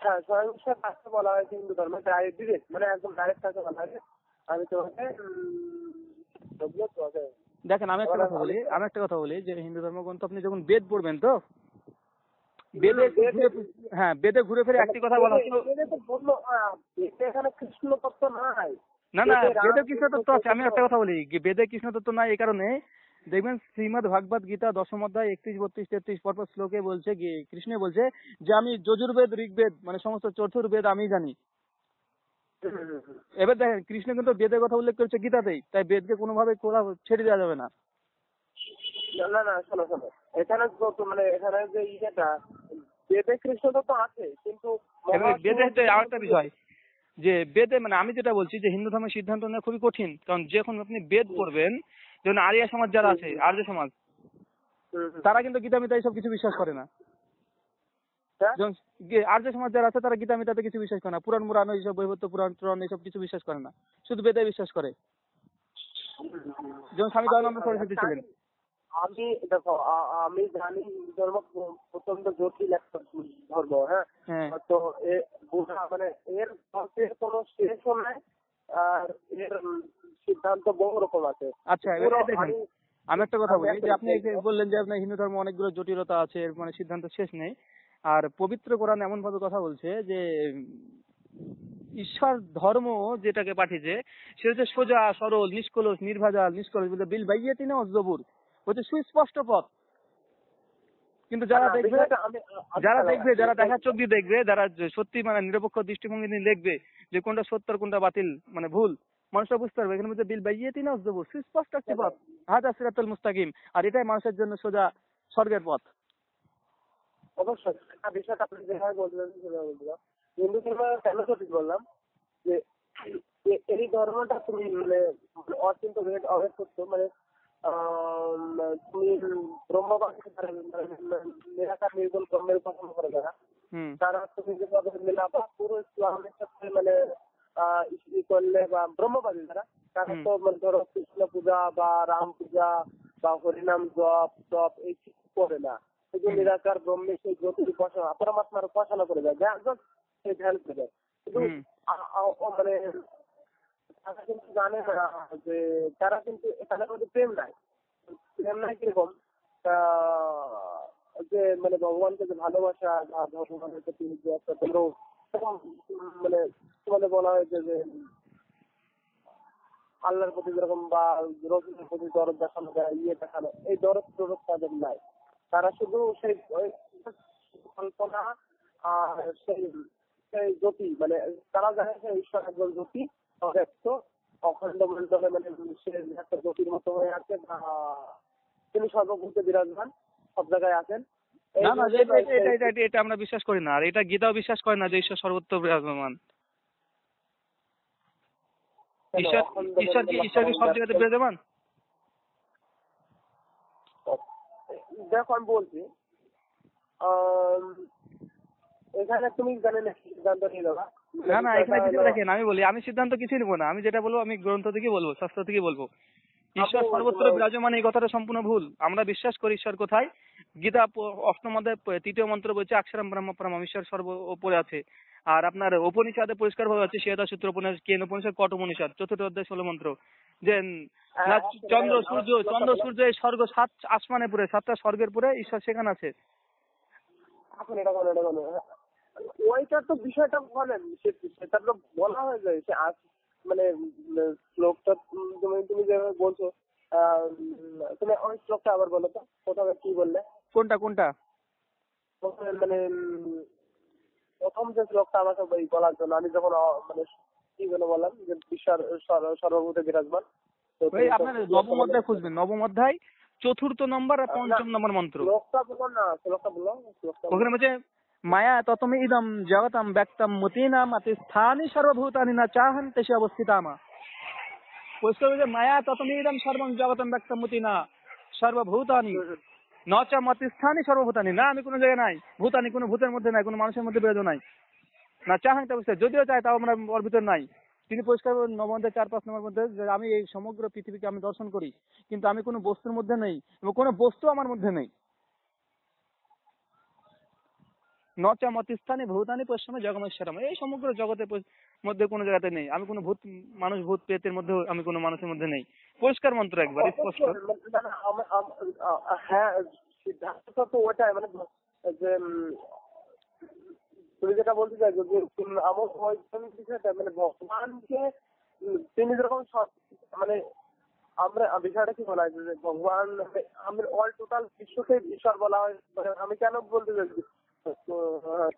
হ্যাঁ, স্বয়ং ঈশ্বর কাকে বলা হয়েছে হিন্দু ধর্মে ডাইরেক্ট, মানে একদম ডাইরেক্ট কাকে বলা হয়েছে আমি তোমাকে দেখেন, আমি একটা কথা বলি যে হিন্দু ধর্মগ্রন্থ আপনি যখন বেদ পড়বেন, তো বেদে ঘুরে ফিরে একটি কথা বলা হতো, এখানে কৃষ্ণ তত্ত্ব নাই। না বেদে কৃষ্ণ তত্ত্ব আছে। আমি একটা কথা বলি, বেদে কৃষ্ণ তত্ত্ব নাই এই কারণে, দেখবেন শ্রীমদ ভাগবত গীতা 10ম অধ্যায় 31, 32, 33 পরপর শ্লোকে বলছে, কৃষ্ণ বলছে যে আমি যজুর্বেদ, ঋগ্বেদ মানে সমস্ত চতুর্বেদ আমি জানি। এবার দেখেন, কৃষ্ণ কিন্তু বেদের কথা উল্লেখ করেছে গীতাতেই, তাই বেদকে কোনোভাবে ছেড়ে দেওয়া যাবে না। না শোনো, এখানে মানে এখানে যে ইয়েটা বেদে কৃষ্ণ তত্ত্ব আছে, কিন্তু বেদে আরেকটা বিষয় যে বেদে, মানে আমি যেটা বলছি যে হিন্দু ধর্মের সিদ্ধান্ত নেওয়া খুবই কঠিন, কারণ যখন আপনি বেদ পড়বেন, যেমন আর্য সমাজ যারা আছে, আর্য সমাজ, তারা কিন্তু গীতা মিতা এইসব কিছু বিশ্বাস করে না। আর্য সমাজ যারা আছে তারা গীতা মিতাতে কিছু বিশ্বাস করে না, পুরাণ মুরাণ এইসব বৈবত্য পুরাণ এইসব কিছু বিশ্বাস করে না, শুধু বেদে বিশ্বাস করে। যেমন স্বামী দয়ানন্দ সরস্বতী ছিলেন। আমি দেখো, আমি জানি ধর্ম প্রচন্ড জটিল একটা ধর্ম, হ্যাঁ, তো মানে এর কোনো শেষও নাই, আর এর সিদ্ধান্ত বহু রকম আছে। আচ্ছা, দেখেন আমি একটা কথা বলি, যে আপনি বললেন যে আপনার হিন্দু ধর্ম অনেকগুলো জটিলতা আছে, এর মানে সিদ্ধান্ত শেষ নেই। আর পবিত্র কোরআন এমন ভাবে কথা বলছে যে ঈশ্বর ধর্ম যেটাকে পাঠিয়েছে সে হচ্ছে সোজা সরল, নিষ্কলুষ, নির্ভেজাল, বলতে বিল বাইয়াতি না অজবুর, হচ্ছে সুস্পষ্ট পথ। কিন্তু যারা দেখবে যারা দেখা চোখ দিয়ে দেখবে, যারা সত্যি মানে নিরপেক্ষ দৃষ্টিভঙ্গি নিয়ে দেখবে যে কোনটা সত্য আর কোনটা বাতিল মানে ভুল, মানুষরা বুঝতে পারবে এখানে মধ্যে বিল বাইয়াতি না অজবুর, সুস্পষ্ট একটি পথ, হাদা সিরাতুল মুস্তাকিম, আর এটাই মানুষের জন্য সোজা স্বর্গের পথ। অবশ্যই বিষয়টা আপনি যেভাবে বললেন হিন্দু ধর্ম কেন সঠিক বললাম, যে এই ধর্মটা তুমি মানে অচিন্ত অভেদ করছো, মানে তুমি ব্রহ্মবাদী নিরাকার নির্গুণ ব্রহ্মের উপাসনা করে যারা, তারা তুমি যেভাবে মিলাবা পুরো ইসলামের সাথে মানে ই করলে বা ব্রহ্মবাদী তারা তো মানে ধরো কৃষ্ণ পূজা বা রাম পূজা বা হরিনাম জপ এই কিছু করে না। শুধু নিরাকার ব্রহ্মে সেই জ্যোতির উপাসনা পরমাত্মার উপাসনা করে যায়, সেই ধ্যান করে যায়। কিন্তু মানে তারা কিন্তু জানে না যে তারা কিন্তু তাদের মধ্যে প্রেম নাই কিরকম যে মানে ভগবানকে যে ভালোবাসা বা ভগবানের প্রতি যে একটা দরদ, মানে তোমাদের বলা হয়েছে যে আল্লাহর প্রতি যেরকম বা রসুলের প্রতি দরদ দেখানো যায়, দেখানো, এই দরদ তাদের নাই। তারা শুধু সেই কল্পনা আর সেই জ্যোতি, মানে তারা জানে যে ঈশ্বর একজন জ্যোতি ব্যক্ত অখণ্ড মন্ডলে, মানে সে একটা জ্যোতির মতো হয়ে আছে বা তিনি সর্বভূতে বিরাজমান, সব জায়গায় আছেন। না না, এটা আমরা বিশ্বাস করি না, আর এটা গীতাও বিশ্বাস করে না যে ঈশ্বর সর্বত্র বিরাজমান। ঈশ্বর কি সব জায়গাতে বিরাজমান? দেখো আমি বলছি, এখানে তুমি জানে না সিদ্ধান্ত নিয়ে দেবা। না না, এখানে কিছু দেখেন, আমি বলি আমি সিদ্ধান্ত কিছুই নেবো না। আমি যেটা বলবো আমি গ্রন্থ থেকে বলবো, শাস্ত্র থেকে বলবো। ঈশ্বর সর্বত্র বিরাজমান এই কথাটা সম্পূর্ণ ভুল। আমরা বিশ্বাস করি ঈশ্বর কোথায়। গীতা 8ম অধ্যায় 3য় মন্ত্র বলছে অক্ষরম ব্রহ্ম পরমম, ঈশ্বর সর্ব উপরে আছে। আর আপনার উপনিষদে পরিষ্কার ভাবে আছে, শ্বেতা সূত্র উপনিষদ, কেন উপনিষদ, কট উপনিষদ 4th অধ্যায় 16 মন্ত্র, যে চন্দ্র সূর্য এই স্বর্গ 7 আসমানে পুরে, 7টা স্বর্গের পুরে ঈশ্বর সেখানে আছে। ওইটা তো বিষয়টা বলেন, সেটা তো বলা হয়ে যায় সে মানে শ্লোকটা তুমি যেভাবে বলছো, তুমি ওই শ্লোকটা আবার বলো তো, প্রথমে কি বললে? কোনটা? মানে প্রথম যে শ্লোকটা আমাকে বলার জন্য আমি যখন মানে কি যেন বললাম যে ঈশ্বর সর্বভূতে বিরাজমান, আপনার নবম অধ্যায় খুঁজবেন, নবম অধ্যায় 4th নম্বর আর 5ম নম্বর মন্ত্র। শ্লোকটা বলো না, শ্লোকটা বলো। ওখানে বলছে মায়া ততমি ইদম জগতম ব্যক্তম মতিনাম অতিস্থানি সর্বভূতানি না চাহন তেসে অবস্থিতামা। পরিষ্কার বলছে মায়া ততমি ইদম সর্বং জগতম ব্যক্তম মতিনা সর্বভূতানি ন চ মতিস্থানি সর্বভূতানি। না আমি কোনো জায়গায় নাই, ভূতানি কোনো ভূতের মধ্যে নাই, কোনো মানুষের মধ্যে বিরাজ নাই। না চাহান তে যদিও চাই তাও আমরা ওর ভিতর নাই। তিনি পরিষ্কার 9ম অধ্যায় 4-5 নম্বর মধ্যে যে আমি এই সমগ্র পৃথিবীকে আমি দর্শন করি, কিন্তু আমি কোনো বস্তুর মধ্যে নেই এবং কোনো বস্তু আমার মধ্যে নেই। নচা মতিস্থানে ভূতানি পশ্চিমে জগমেশ্বরম, এই সমগ্র জগতের মধ্যে কোনো জায়গাতে নেই। আমি কোনো মানুষ ভূত প্রেতের মধ্যে, আমি কোনো মানুষের মধ্যে নেই। পরিষ্কার মন্ত্র, একবার স্পষ্ট। হ্যাঁ, সিদ্ধান্ত তো ওটাই, মানে যে তুমি যেটা বলতে চাইছো যে আমার ওই বিষয়টা মানে ভগবানকে তিনি যেরকম মানে আমরা বিষয়টা কি বলা হয় যে ভগবান আমরা অল টোটাল বিশ্বকে ঈশ্বর বলা হয়। মানে আমি কেন বলতে চাইছি,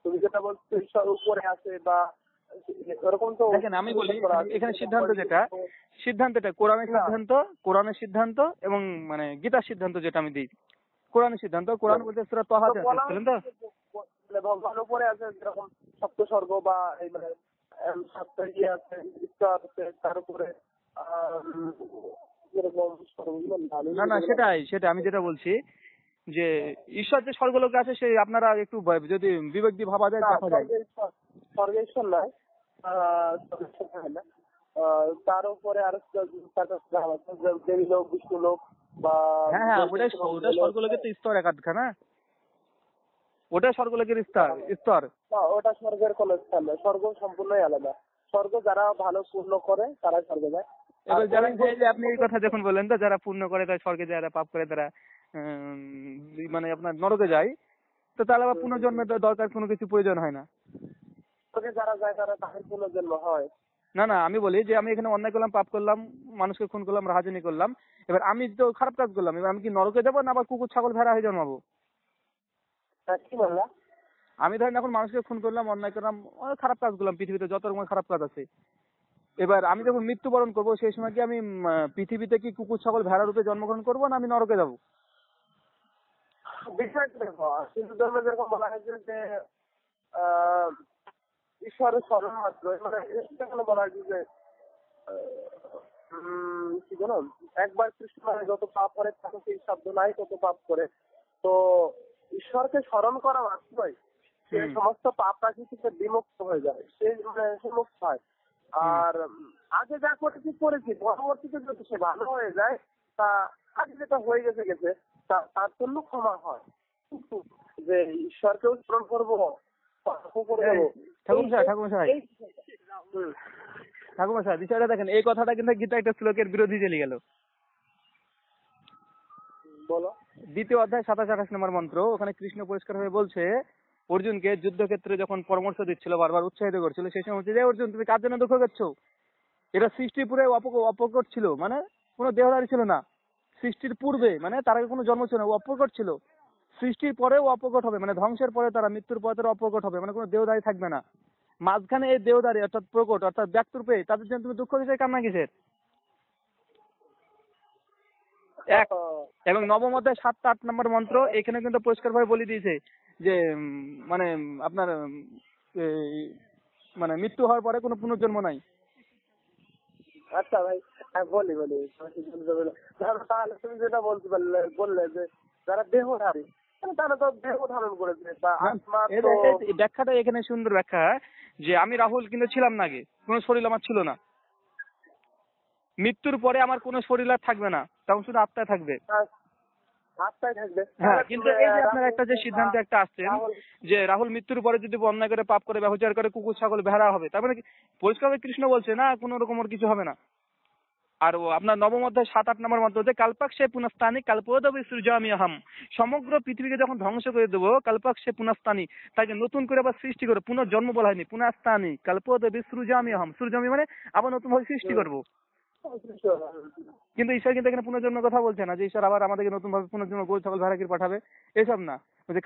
তুমি যেটা বলছো ঈশ্বর উপরে আছে বা এরকম তো দেখেন, আমি বলি এখানে সিদ্ধান্তটা কোরআনের সিদ্ধান্ত এবং মানে গীতার সিদ্ধান্ত যেটা আমি দিই। কোরআনের সিদ্ধান্ত, কোরআন বলতে সূরা তাহা বুঝলেন তো, ভগবান উপরে আছে, যেরকম সপ্তস্বর্গ বা এই মানে সাতটা ইয়ে আছে, ঈশ্বর আছে, তার উপরে না না, সেটাই আমি যেটা বলছি যে ঈশ্বর যে স্বর্গলোকে আছে, সেই আপনারা একটু যদি বিবেক দিয়ে ভাবা যায় দেখা যায়। স্বর্গে ঈশ্বর নয়, তার উপরে আরো দেবী লোক, বিষ্ণু লোক বা হ্যাঁ, ওটা স্বর্গলোকের তো স্তর একাধিক না, ওটা স্বর্গলোকের স্তর। ওটা স্বর্গের কোন স্থান নয়, স্বর্গ সম্পূর্ণই আলাদা। স্বর্গ যারা ভালো পূর্ণ করে তারা স্বর্গে যায়। এবার যারা আপনি এই কথা যখন বললেন তো, যারা পূর্ণ করে তারা স্বর্গে যায়, যারা পাপ করে তারা মানে আপনার নরকে যায়, তো তাহলে আবার পুনর্জন্মের দরকার কোনো কিছু প্রয়োজন হয় না। যারা যায় তারা তাদের পুনর্জন্ম হয় না না, আমি বলি যে আমি এখানে অন্যায় করলাম, পাপ করলাম, মানুষকে খুন করলাম, রাহাজানি করলাম, এবার আমি তো খারাপ কাজ করলাম, এবার আমি কি নরকে যাবো না আবার কুকুর ছাগল ভেড়া হয়ে জন্মাবো? আমি ধরেন এখন মানুষকে খুন করলাম, অন্যায় করলাম, অনেক খারাপ কাজ করলাম, পৃথিবীতে যত রকমের খারাপ কাজ আছে। এবার আমি যখন মৃত্যুবরণ করবো সেই সময় কি আমি পৃথিবীতে কি কুকুর ছাগল ভেড়া রূপে জন্মগ্রহণ করবো না আমি নরকে যাবো? বিষয়টা দেখো, হিন্দু ধর্মে যেরকম বলা হয়েছে যে ঈশ্বরের স্মরণ মাত্র, মানে এখানে বলা হয়েছে যে কি জানো, একবার কৃষ্ণ যত পাপ করে তাকে সেই শব্দ নাই তত পাপ করে। তো ঈশ্বরকে স্মরণ করা মাত্রই সে সমস্ত পাপ রাশি থেকে বিমুক্ত হয়ে যায়, সে সে মুক্ত হয়। আর আগে যা করেছি পরবর্তীতে যদি সে ভালো হয়ে যায়, তা আগে যেটা হয়ে গেছে গেছে তার জন্য ক্ষমা হয়। কিন্তু যে ঈশ্বরকেও স্মরণ করবো, পাপও করে দেবো, ঠাকুমশাই বিষয়টা দেখেন, এই কথাটা কিন্তু গীতা একটা শ্লোকের বিরোধী চলে গেল। বলো। 2য় অধ্যায় 27-28 নম্বর মন্ত্র, ওখানে কৃষ্ণ পরিষ্কার হয়ে বলছে অর্জুনকে, যুদ্ধক্ষেত্রে যখন পরামর্শ দিচ্ছিল, বারবার উৎসাহিত করছিল, সেই সময় হচ্ছে যে অর্জুন তুমি কার জন্য দুঃখ করছো? এরা সৃষ্টি পুরে অপকট ছিল, মানে কোনো দেহধারী ছিল না। সৃষ্টির পূর্বে মানে তার আগে কোনো জন্ম ছিল না, ও অপকট ছিল। সৃষ্টির পরেও অপকট হবে, মানে ধ্বংসের পরে তারা, মৃত্যুর পরে তারা অপকট হবে, মানে কোনো দেহধারী থাকবে না। মাঝখানে এই দেহধারী অর্থাৎ প্রকট অর্থাৎ ব্যক্ত রূপে, তাদের জন্য তুমি দুঃখ কিসের, কান্না কিসের? এক এবং 9ম অধ্যায় 7-8 নম্বর মন্ত্র, এখানে কিন্তু পরিষ্কার ভাবে বলে দিয়েছে যে মানে আপনার মানে মৃত্যু হওয়ার পরে কোনো পুনর্জন্ম নাই। আচ্ছা ভাই, বলি তাহলে তুমি যেটা বললে যে যারা দেহধারী, তারা তো দেহ ধারণ করেছে, বা আত্মা। ব্যাখ্যাটা এখানে সুন্দর ব্যাখ্যা, যে আমি রাহুল কিন্তু ছিলাম না আগে, কোনো শরীর আমার ছিল না। মৃত্যুর পরে আমার কোনো শরীর আর থাকবে না, তখন শুধু আত্মায় থাকবে। হ্যাঁ, কিন্তু এই যে আপনার একটা যে সিদ্ধান্ত একটা আসছেন যে রাহুল মৃত্যুর পরে যদি অন্যায় করে, পাপ করে, ব্যভিচার করে, কুকুর ছাগল ভেড়া হবে, তার মানে পরিষ্কার কৃষ্ণ বলছে না কোনো রকম কিছু হবে না। আর আপনার 9ম অধ্যায় 7-8 নম্বর মন্ত্র হচ্ছে কাল্পাক্ষে পুনঃস্থানি কাল্পোদবি সৃজামি আহম, সমগ্র পৃথিবীকে যখন ধ্বংস করে দেবো, কাল্পাক্ষে পুনঃস্থানি, তাকে নতুন করে আবার সৃষ্টি করে, পুনর্জন্ম বলা হয়নি, পুনঃস্থানি কাল্পোদবি সৃজামি আহম, সৃজামি মানে আবার নতুন ভাবে সৃষ্টি করবো। কিন্তু ঈশ্বর কিন্তু এখানে পুনর্জন্মের কথা বলছে না, যে ঈশ্বর আবার আমাদেরকে নতুন ভাবে পুনর্জন্ম গরু ছাগল ভেড়াকে পাঠাবে, এসব না।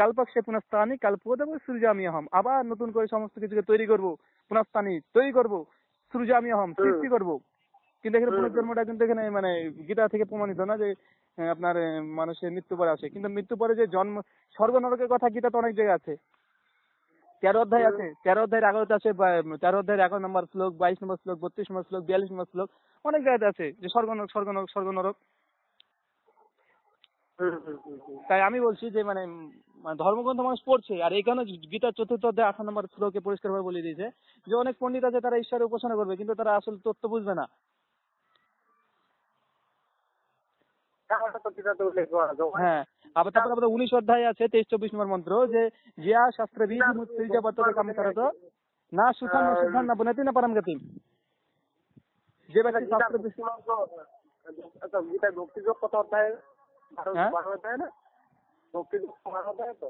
কাল্পাক্ষে পুনঃস্থানি কাল্পোদবি সৃজামি আহম, আবার নতুন করে সমস্ত কিছুকে তৈরি করবো, পুনঃস্থানি তৈরি করবো, সৃজামি আহম সৃষ্টি করবো। কিন্তু এখানে পুনর্জন্মটা কিন্তু এখানে মানে গীতা থেকে প্রমাণিত না যে আপনার মানুষের মৃত্যু পরে আসে। কিন্তু মৃত্যু পরে যে জন্ম, স্বর্গ নরকের কথা গীতা তো অনেক জায়গায় আছে। 13 অধ্যায় আছে, 13 অধ্যায়ের 11 আছে, 13 অধ্যায়ের 11 নম্বর শ্লোক, 22 নম্বর শ্লোক, 32 নম্বর শ্লোক, 42 নম্বর শ্লোক, অনেক জায়গাতে আছে যে স্বর্গ নরক। তাই আমি বলছি যে মানে ধর্মগ্রন্থ মানুষ পড়ছে, আর এই কারণে গীতার 4th অধ্যায় 8 নম্বর শ্লোকে পরিষ্কার ভাবে বলে দিয়েছে যে অনেক পণ্ডিত আছে তারা ঈশ্বরের উপাসনা করবে, কিন্তু তারা আসল তত্ত্ব বুঝবে না। হ্যাঁ, আবার তারপর আমাদের 19 অধ্যায় আছে 23-24 নম্বর মন্ত্র, যে জিয়া শাস্ত্র বিধি মুত্রিজা বর্ততে কাম করত না সুখান না সুখান না বনাতি না পারাম গতি। যে ব্যক্তি শাস্ত্র গীতা ভক্তিযোগ কত অধ্যায়? 12 অধ্যায় না? ভক্তিযোগ 12 অধ্যায় তো?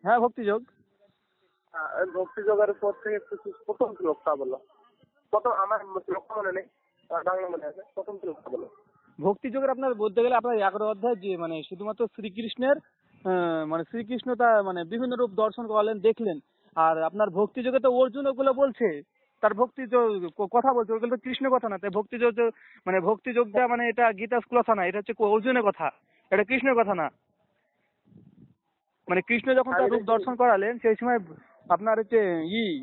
হ্যাঁ, ভক্তিযোগ। ভক্তিযোগের পর থেকে প্রথম শ্লোকটা বলো। কত আমার শ্লোক মনে নেই, বাংলা মনে আছে। প্রথম শ্লোকটা বলো। ভক্তিযোগের আপনার বলতে গেলে আপনার 11 অধ্যায়, যে মানে শুধুমাত্র শ্রীকৃষ্ণের মানে শ্রীকৃষ্ণ তা মানে বিভিন্ন রূপ দর্শন করলেন, দেখলেন। আর আপনার ভক্তিযোগে তো অর্জুন ওগুলো বলছে, তার ভক্তি কথা বলছে, ওগুলো তো কৃষ্ণ কথা না। তাই ভক্তিযোগ মানে ভক্তিযোগটা মানে এটা গীতা কথা না, এটা হচ্ছে অর্জুনের কথা, এটা কৃষ্ণের কথা না। মানে কৃষ্ণ যখন তার রূপ দর্শন করালেন, সেই সময় আপনার হচ্ছে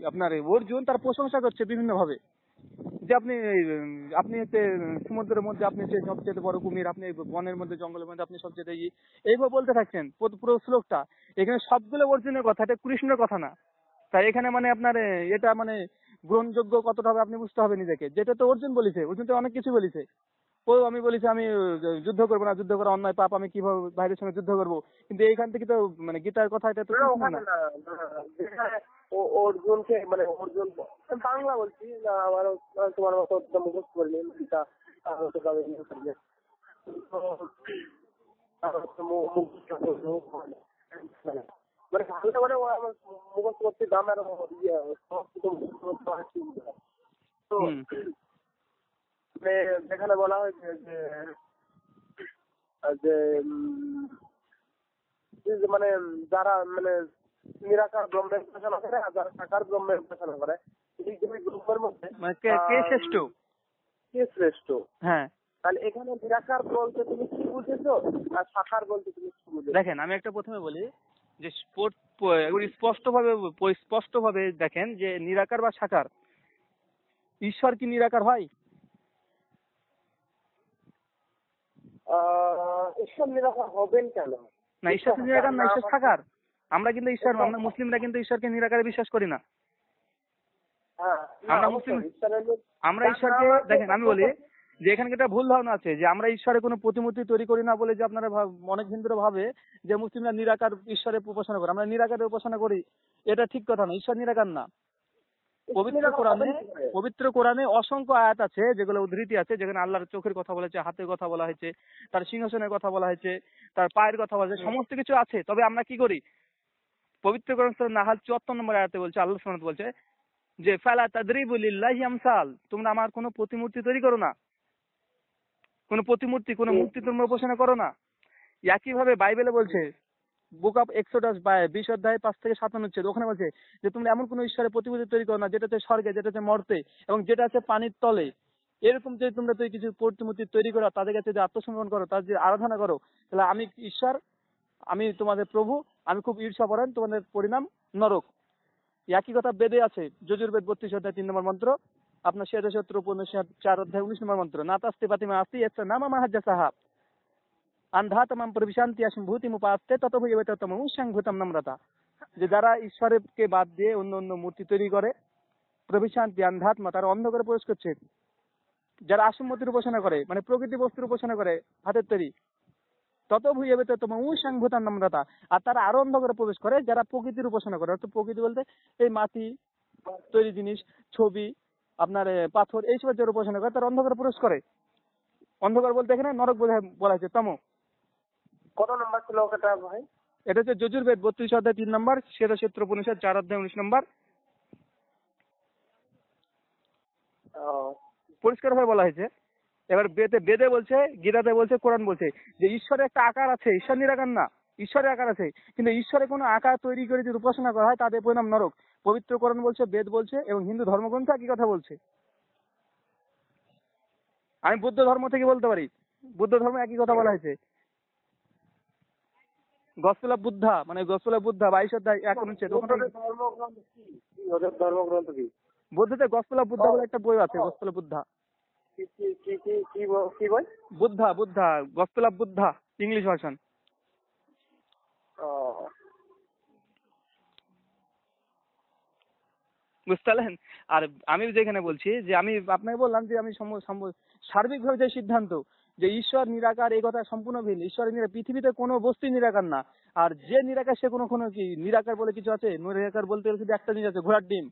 আপনার অর্জুন তার প্রশংসা করছে বিভিন্ন ভাবে, যে আপনি হচ্ছে সমুদ্রের মধ্যে আপনি হচ্ছে সবচেয়ে বড় কুমির, আপনি বনের মধ্যে জঙ্গলের মধ্যে আপনি সবচেয়ে এইভাবে বলতে থাকছেন পুরো শ্লোকটা। এখানে সবগুলো অর্জুনের কথা, এটা কৃষ্ণের কথা না। তাই এখানে মানে আপনার এটা মানে গ্রহণযোগ্য কতটা হবে আপনি বুঝতে হবে নিজেকে। যেটা তো অর্জুন বলেছে, অর্জুন তো অনেক কিছু বলেছে। আমি বলেছি আমি যুদ্ধ করবো না, যুদ্ধ করা অন্যায় পাপ, আমি কিভাবে ভাইদের সঙ্গে যুদ্ধ করবো। কিন্তু এইখান থেকে তো মানে গীতার কথা, এটা তো অর্জুনকে মানে অর্জুন বাংলা বলছি না, আমার তোমার মতো মুখস্থ করিনি গীতা, মানে ভালো মানে আমার মুখস্থ করতে দাম আর তো যেখানে বলা হয়েছে যে মানে যারা মানে নিরাকার ব্রহ্মের উপাসনা করে আর যারা সাকার ব্রহ্মের উপাসনা করে, এই দুই গ্রুপের মধ্যে কে শ্রেষ্ঠ? কে শ্রেষ্ঠ? হ্যাঁ, তাহলে এখানে নিরাকার বলতে তুমি কি বুঝেছো আর সাকার বলতে তুমি কি বুঝেছো? দেখেন, আমি একটা প্রথমে বলি যে স্পষ্ট ভাবে দেখেন যে নিরাকার বা সাকার, ঈশ্বর কি নিরাকার হয়? ঈশ্বর নিরাকার হবেন কেন? না, ঈশ্বর নিরাকার না, ঈশ্বর সাকার। আমরা কিন্তু ঈশ্বর, আমরা মুসলিমরা কিন্তু ঈশ্বরকে নিরাকারে বিশ্বাস করি না। হ্যাঁ, আমরা মুসলিম, আমরা ঈশ্বরকে দেখেন, আমি বলি যে এখানে একটা ভুল ধারণা আছে যে আমরা ঈশ্বরের কোনো প্রতিমূর্তি তৈরি করি না বলে যে আপনারা অনেক হিন্দুরা ভাবে যে মুসলিমরা নিরাকার ঈশ্বরের উপাসনা করে। আমরা নিরাকারের উপাসনা করি, এটা ঠিক কথা না। ঈশ্বর নিরাকার না। পবিত্র কোরআনে অসংখ্য আয়াত আছে যেগুলো উদ্ধৃতি আছে, যেখানে আল্লাহর চোখের কথা বলা হয়েছে, হাতের কথা বলা হয়েছে, তার সিংহাসনের কথা বলা হয়েছে, তার পায়ের কথা বলা হয়েছে, সমস্ত কিছু আছে। তবে আমরা কি করি, পবিত্র কোরআন সূরা নাহাল 74 নম্বর আয়াতে বলছে, আল্লাহ সুবহানাহু ওয়া তাআলা বলছে যে ফালা তাদরিবু লিল্লাহি আমসাল, তোমরা আমার কোনো প্রতিমূর্তি তৈরি করো না, কোনো প্রতিমূর্তি, কোনো মূর্তি তোমরা উপাসনা করো না। একই ভাবে বাইবেলে বলছে, বুক অফ এক্সোডাস 20 অধ্যায় 5 থেকে 7 অনুচ্ছেদ, ওখানে বলছে যে তোমরা এমন কোনো ঈশ্বরের প্রতিমূর্তি তৈরি করো না যেটা হচ্ছে স্বর্গে, যেটা হচ্ছে মর্তে এবং যেটা আছে পানির তলে। এরকম যদি তোমরা কিছু প্রতিমূর্তি তৈরি করো, তাদের কাছে যে আত্মসমর্পণ করো, তাদের যে আরাধনা করো, তাহলে আমি ঈশ্বর, আমি তোমাদের প্রভু, আমি খুব ঈর্ষাপরায়ণ, তোমাদের পরিণাম নরক। একই কথা বেদে আছে, যজুর্বেদ 32 অধ্যায় 3 নম্বর মন্ত্র, আপনার 76 উপনিষদ 4 অধ্যায় 19 নম্বর মন্ত্র, নাতাস্তে পাতিমা আসতি এসা নামা মাহাজ্জা সাহাব আন্ধাতমাম প্রবিশান্তি আসম ভূতিম উপাস্তে তত হইবে ততম উৎসাং ভূতম নম্রতা। যে যারা ঈশ্বরকে বাদ দিয়ে অন্য অন্য মূর্তি তৈরি করে, প্রবিশান্তি আন্ধাত্মা, তারা অন্ধকারে প্রবেশ করছে। যারা আসম্মতির উপাসনা করে, মানে প্রকৃতি বস্তুর উপাসনা করে হাতের তৈরি, তত ভুইবে ততম উৎসাং ভূতম নম্রতা। আর তারা আরো অন্ধকারে প্রবেশ করে যারা প্রকৃতির উপাসনা করে। অর্থাৎ প্রকৃতি বলতে এই মাটি তৈরি জিনিস, ছবি, আপনার পাথর, এইসবের যারা উপাসনা করে তারা অন্ধকারে প্রবেশ করে। অন্ধকার বলতে এখানে নরক বলা হয়েছে, তম। কত নম্বর ছিল ওটা ভাই? এটা হচ্ছে যজুর্বেদ 32 অধ্যায় 3 নম্বর, 76 উপনিষদ 4 অধ্যায় 19 নম্বর। পরিষ্কার ভাবে বলা হয়েছে। এবার বেদে বলছে, গীতাতে বলছে, কোরআন বলছে যে ঈশ্বরের একটা আকার আছে, ঈশ্বর নিরাকার না, ঈশ্বরের আকার আছে। কিন্তু ঈশ্বরের কোনো আকার তৈরি করে যদি উপাসনা করা হয় তাদের পরিণাম নরক। পবিত্র কোরআন বলছে, বেদ বলছে এবং হিন্দু ধর্মগ্রন্থ একই কথা বলছে। আমি বুদ্ধ ধর্ম থেকে বলতে পারি, বুদ্ধ ধর্ম একই কথা বলা হয়েছে। গসপেল অফ বুদ্ধা, মানে গসপেল অফ বুদ্ধা 22 অধ্যায় 1 অনুচ্ছেদ, ওখানে ধর্মগ্রন্থ কি? বুদ্ধতে গসপেল অফ বুদ্ধা বলে একটা বই আছে, গসপেল অফ বুদ্ধা। কি বই? Buddha, gospel of Buddha, English version. বুঝতে পারলেন? আর আমি যেখানে বলছি যে আমি আপনাকে বললাম যে আমি সার্বিকভাবে যে সিদ্ধান্ত যে ঈশ্বর নিরাকার, এই কথা সম্পূর্ণ ভিন্ন। ঈশ্বরের পৃথিবীতে কোনো বস্তু নিরাকার না। আর যে নিরাকার সে কোনো কি নিরাকার বলে কিছু আছে? নিরাকার বলতে গেলে শুধু একটা জিনিস আছে, ঘোড়ার ডিম।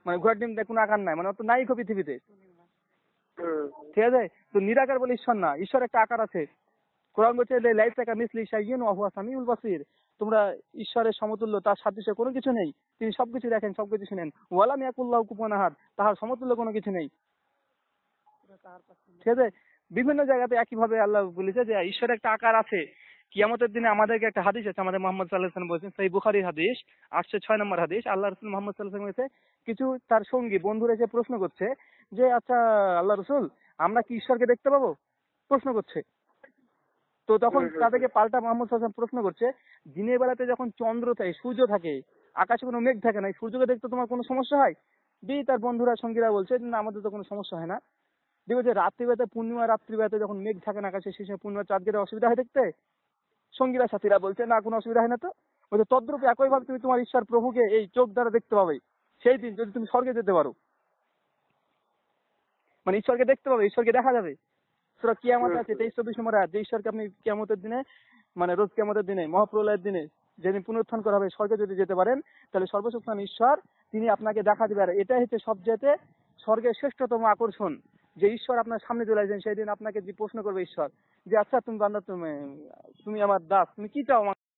মানে ঘোড়ার ডিম কোনো আকার নাই, মানে অত নাই পৃথিবীতে, ঠিক আছে? তো নিরাকার বলে ঈশ্বর না, ঈশ্বর একটা আকার আছে। কোরআন বলছে লাইসা মিসলি শাইইন ওয়া হুয়া সামিউল বাসির, তোমরা ঈশ্বরের সমতুল্য, তার সাদৃশ্য কোনো কিছু নেই, তিনি সবকিছু দেখেন, সবকিছু শুনেন। ওয়ালাম ইয়াকুল্লাহু কুফুয়ান আহাদ, তাহার সমতুল্য কোনো কিছু নেই, ঠিক আছে? বিভিন্ন জায়গাতে একই ভাবে আল্লাহ বলেছে যে ঈশ্বরের একটা আকার আছে। কিয়ামতের দিনে আমাদেরকে একটা হাদিস আছে, আমাদের মুহাম্মদ সাল্লাল্লাহু আলাইহি ওয়াসাল্লাম বলেছেন, সহিহ বুখারীর হাদিস 806 নম্বর হাদিস, আল্লাহ রাসূল মুহাম্মদ সাল্লাল্লাহু আলাইহি ওয়াসাল্লাম বলেছে, কিছু তার সঙ্গী বন্ধুরা এসে প্রশ্ন করছে যে আচ্ছা আল্লাহ রাসূল, আমরা কি ঈশ্বরকে দেখতে পাবো? প্রশ্ন করছে। তো তখন তাদেরকে পাল্টা মুহাম্মদ সাল্লাল্লাহু আলাইহি ওয়াসাল্লাম প্রশ্ন করছে, দিনের বেলাতে যখন চন্দ্র থাকে, সূর্য থাকে, আকাশে কোনো মেঘ থাকে না, সূর্যকে দেখতে তোমার কোনো সমস্যা হয়? তার বন্ধুরা সঙ্গীরা বলছে না, আমাদের তো কোনো সমস্যা হয় না। দেখবে যে রাত্রিবেলাতে, পূর্ণিমা রাত্রিবেলাতে যখন মেঘ থাকে না আকাশে, সেই সময় পূর্ণিমা চাঁদকে অসুবিধা হয় দেখতে? সঙ্গীরা সাথীরা বলছে না, কোনো অসুবিধা হয় না। তো বলছে তদ্রূপ একইভাবে তুমি তোমার ঈশ্বর প্রভুকে এই চোখ দ্বারা দেখতে পাবে সেই দিন, যদি তুমি স্বর্গে যেতে পারো। মানে ঈশ্বরকে দেখতে পাবে, ঈশ্বরকে দেখা যাবে। সূরা কিয়ামত আছে 23-24 নম্বর আয়াত, যে ঈশ্বরকে আপনি কিয়ামতের দিনে, মানে রোজ কিয়ামতের দিনে, মহাপ্রলয়ের দিনে, যেদিন পুনরুত্থান করা হবে, স্বর্গে যদি যেতে পারেন, তাহলে সর্বশক্তিমান ঈশ্বর তিনি আপনাকে দেখা দিবে। আর এটাই হচ্ছে সবচেয়ে স্বর্গের শ্রেষ্ঠতম আকর্ষণ, যে ঈশ্বর আপনার সামনে চলে আসেন। সেই দিন আপনাকে যে প্রশ্ন করবে ঈশ্বর যে আচ্ছা তুমি বান্দা, তুমি আমার দাস, তুমি কি চাও?